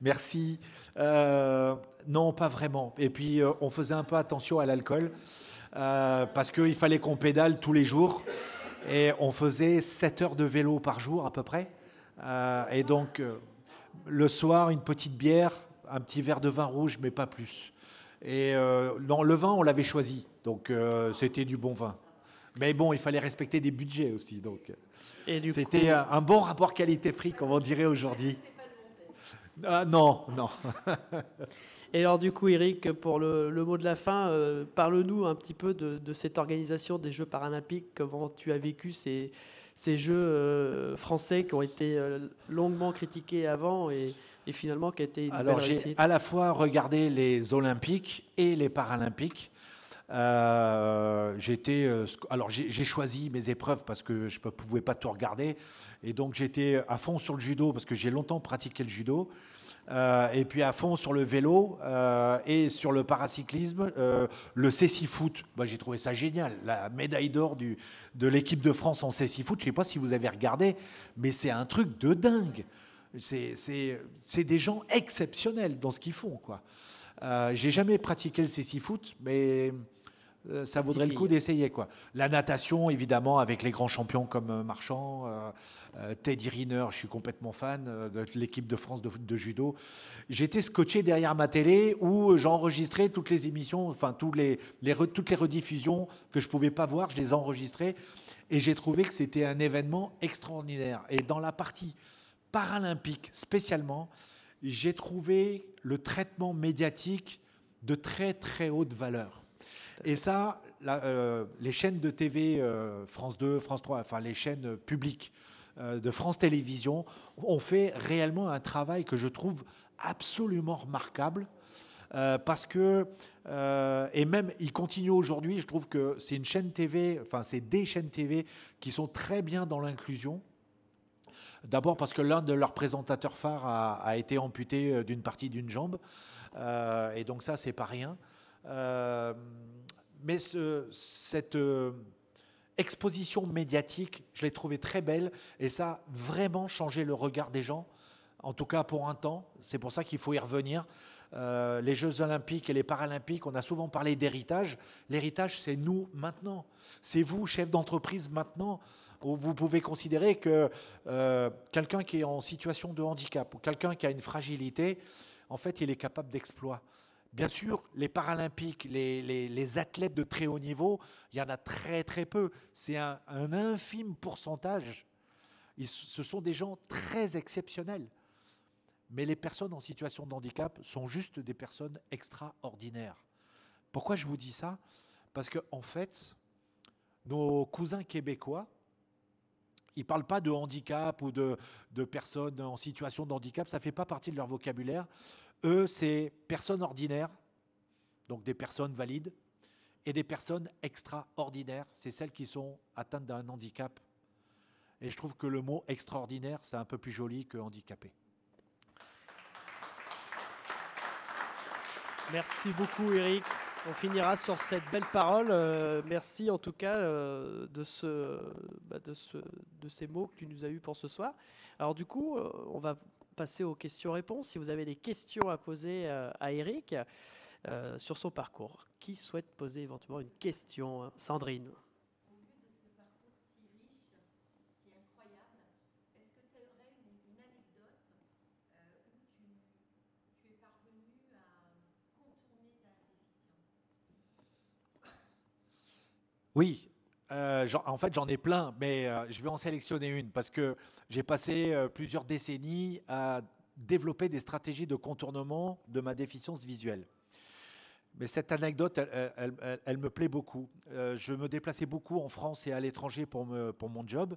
F: merci. Non, pas vraiment. Et puis, on faisait un peu attention à l'alcool parce qu'il fallait qu'on pédale tous les jours. Et on faisait 7 heures de vélo par jour à peu près. Et donc, le soir, une petite bière, un petit verre de vin rouge, mais pas plus. Et non, le vin, on l'avait choisi. Donc, c'était du bon vin. Mais bon, il fallait respecter des budgets aussi. Donc, c'était un bon rapport qualité-prix, comme on dirait aujourd'hui. Non.
A: Et alors du coup, Eric, pour le mot de la fin, parle-nous un petit peu de cette organisation des Jeux paralympiques. Comment tu as vécu ces Jeux français qui ont été longuement critiqués avant et finalement qui a été une belle réussite.
F: J'ai à la fois regardé les Olympiques et les Paralympiques. J'ai choisi mes épreuves parce que je ne pouvais pas tout regarder. Et donc, j'étais à fond sur le judo parce que j'ai longtemps pratiqué le judo. Et puis à fond sur le vélo et sur le paracyclisme, le cécifoot. J'ai trouvé ça génial. La médaille d'or de l'équipe de France en cécifoot, je ne sais pas si vous avez regardé, mais c'est un truc de dingue. C'est des gens exceptionnels dans ce qu'ils font, quoi. J'ai jamais pratiqué le cécifoot, mais ça vaudrait le coup d'essayer, quoi. La natation, évidemment, avec les grands champions comme Marchand, Teddy Riner, je suis complètement fan de l'équipe de France de judo. J'étais scotché derrière ma télé où j'enregistrais toutes les émissions, enfin toutes les rediffusions que je ne pouvais pas voir, je les enregistrais. Et j'ai trouvé que c'était un événement extraordinaire. Et dans la partie paralympique spécialement, j'ai trouvé le traitement médiatique de très très haute valeur. Et ça, les chaînes de TV, France 2, France 3, enfin les chaînes publiques de France Télévisions ont fait réellement un travail que je trouve absolument remarquable. Parce que, et même ils continuent aujourd'hui, je trouve que c'est une chaîne TV, enfin c'est des chaînes TV qui sont très bien dans l'inclusion. D'abord parce que l'un de leurs présentateurs phares a été amputé d'une partie d'une jambe. Et donc ça, c'est pas rien. Mais cette exposition médiatique, je l'ai trouvée très belle. Et ça a vraiment changé le regard des gens. En tout cas, pour un temps. C'est pour ça qu'il faut y revenir. Les Jeux Olympiques et les Paralympiques, on a souvent parlé d'héritage. L'héritage, c'est nous maintenant. C'est vous, chef d'entreprise, maintenant. Vous pouvez considérer que quelqu'un qui est en situation de handicap ou quelqu'un qui a une fragilité, en fait, il est capable d'exploit. Bien sûr, les Paralympiques, les athlètes de très haut niveau, il y en a très très peu. C'est un infime pourcentage. Ce sont des gens très exceptionnels. Mais les personnes en situation de handicap sont juste des personnes extraordinaires. Pourquoi je vous dis ça? Parce qu'en fait, nos cousins québécois, ils ne parlent pas de handicap ou de personnes en situation de handicap, ça ne fait pas partie de leur vocabulaire. Eux, c'est personnes ordinaires, donc des personnes valides, et des personnes extraordinaires, c'est celles qui sont atteintes d'un handicap. Et je trouve que le mot extraordinaire, c'est un peu plus joli que handicapé.
A: Merci beaucoup, Eric. On finira sur cette belle parole. Merci en tout cas de ces mots que tu nous as eus pour ce soir. Alors du coup, on va passer aux questions-réponses. Si vous avez des questions à poser à Eric sur son parcours, qui souhaite poser éventuellement une question? Sandrine.
F: Oui, en fait j'en ai plein, mais je vais en sélectionner une parce que j'ai passé plusieurs décennies à développer des stratégies de contournement de ma déficience visuelle. Mais cette anecdote, elle me plaît beaucoup. Je me déplaçais beaucoup en France et à l'étranger pour mon job.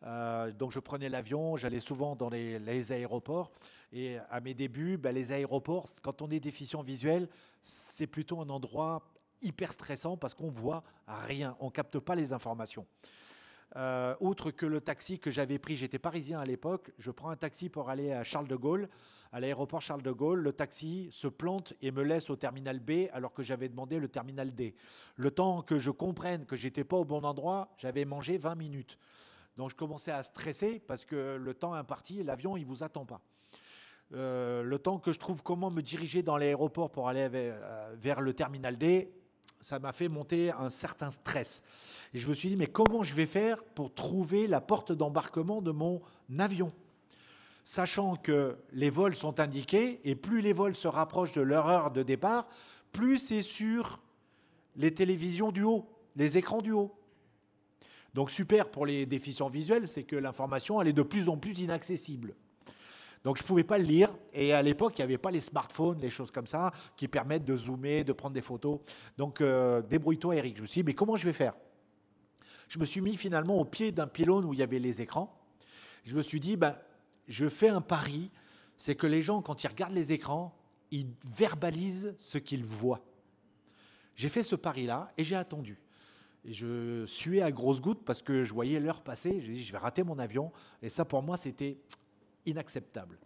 F: Donc je prenais l'avion, j'allais souvent dans les aéroports. Et à mes débuts, les aéroports, quand on est déficient visuel, c'est plutôt un endroit hyper stressant parce qu'on voit rien, on capte pas les informations. Outre que le taxi que j'avais pris, j'étais parisien à l'époque, je prends un taxi pour aller à Charles de Gaulle, à l'aéroport Charles de Gaulle, le taxi se plante et me laisse au terminal B alors que j'avais demandé le terminal D. Le temps que je comprenne que j'étais pas au bon endroit, j'avais mangé 20 minutes. Donc je commençais à stresser parce que le temps imparti, l'avion il vous attend pas. Le temps que je trouve comment me diriger dans l'aéroport pour aller vers le terminal D, ça m'a fait monter un certain stress. Et je me suis dit, mais comment je vais faire pour trouver la porte d'embarquement de mon avion? Sachant que les vols sont indiqués, et plus les vols se rapprochent de leur heure de départ, plus c'est sur les télévisions du haut, les écrans du haut. Donc super pour les déficients visuels, c'est que l'information elle est de plus en plus inaccessible. Donc je ne pouvais pas le lire, et à l'époque, il n'y avait pas les smartphones, les choses comme ça, qui permettent de zoomer, de prendre des photos. Donc débrouille-toi Eric. Je me suis dit, mais comment je vais faire? Je me suis mis finalement au pied d'un pylône où il y avait les écrans. Je me suis dit, je fais un pari, c'est que les gens, quand ils regardent les écrans, ils verbalisent ce qu'ils voient. J'ai fait ce pari-là, et j'ai attendu. Et je suais à grosses gouttes parce que je voyais l'heure passer. J'ai dit, je vais rater mon avion. Et ça, pour moi, c'était inacceptable.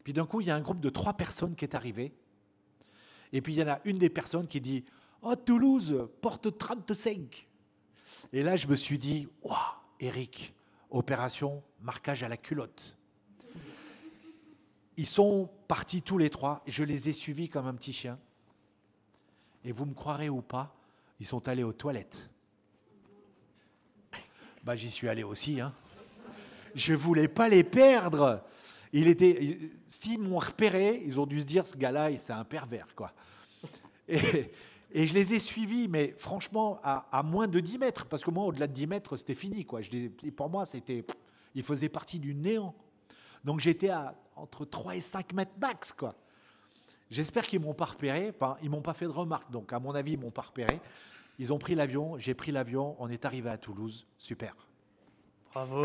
F: Puis d'un coup, il y a un groupe de 3 personnes qui est arrivé. Et puis il y en a une des personnes qui dit « Oh, Toulouse, porte 35 !» Et là, je me suis dit « Waouh, Eric, opération marquage à la culotte. » Ils sont partis tous les 3. Je les ai suivis comme un petit chien. Et vous me croirez ou pas, ils sont allés aux toilettes. J'y suis allé aussi, hein. Je ne voulais pas les perdre. S'ils m'ont repéré, ils ont dû se dire, ce gars-là, c'est un pervers, quoi. Et je les ai suivis, mais franchement, à moins de 10 mètres, parce que moi, au-delà de 10 mètres, c'était fini, quoi. Pour moi, il faisait partie du néant. Donc j'étais entre 3 et 5 mètres max, quoi. J'espère qu'ils ne m'ont pas repéré. Enfin, ils ne m'ont pas fait de remarques, donc à mon avis, ils ne m'ont pas repéré. Ils ont pris l'avion, j'ai pris l'avion, on est arrivé à Toulouse. Super.
A: Bravo.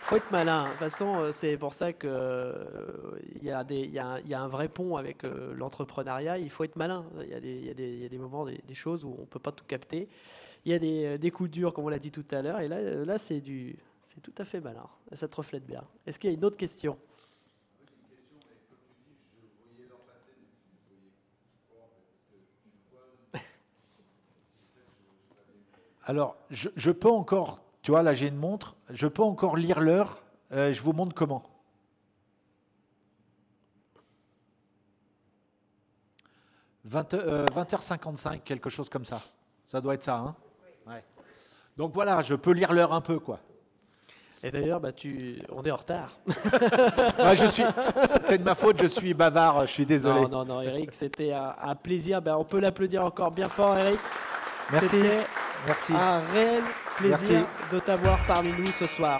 A: Faut être malin. De toute façon, c'est pour ça qu'il y a un vrai pont avec l'entrepreneuriat. Il faut être malin. Il y a des moments, des choses où on ne peut pas tout capter. Il y a des coups durs, comme on l'a dit tout à l'heure. Et là c'est tout à fait malin. Ça te reflète bien. Est-ce qu'il y a une autre question?
F: Alors, je peux encore, tu vois, là j'ai une montre, je peux encore lire l'heure, je vous montre comment. « 20h55, quelque chose comme ça. Ça doit être ça, hein? Ouais. Donc voilà, je peux lire l'heure un peu, quoi.
A: Et d'ailleurs, on est en retard.
F: Ouais, c'est de ma faute, je suis bavard, je suis désolé.
A: Non, Eric, c'était un plaisir. On peut l'applaudir encore bien fort, Eric.
F: Merci.
A: C'était un réel plaisir de t'avoir parmi nous ce soir.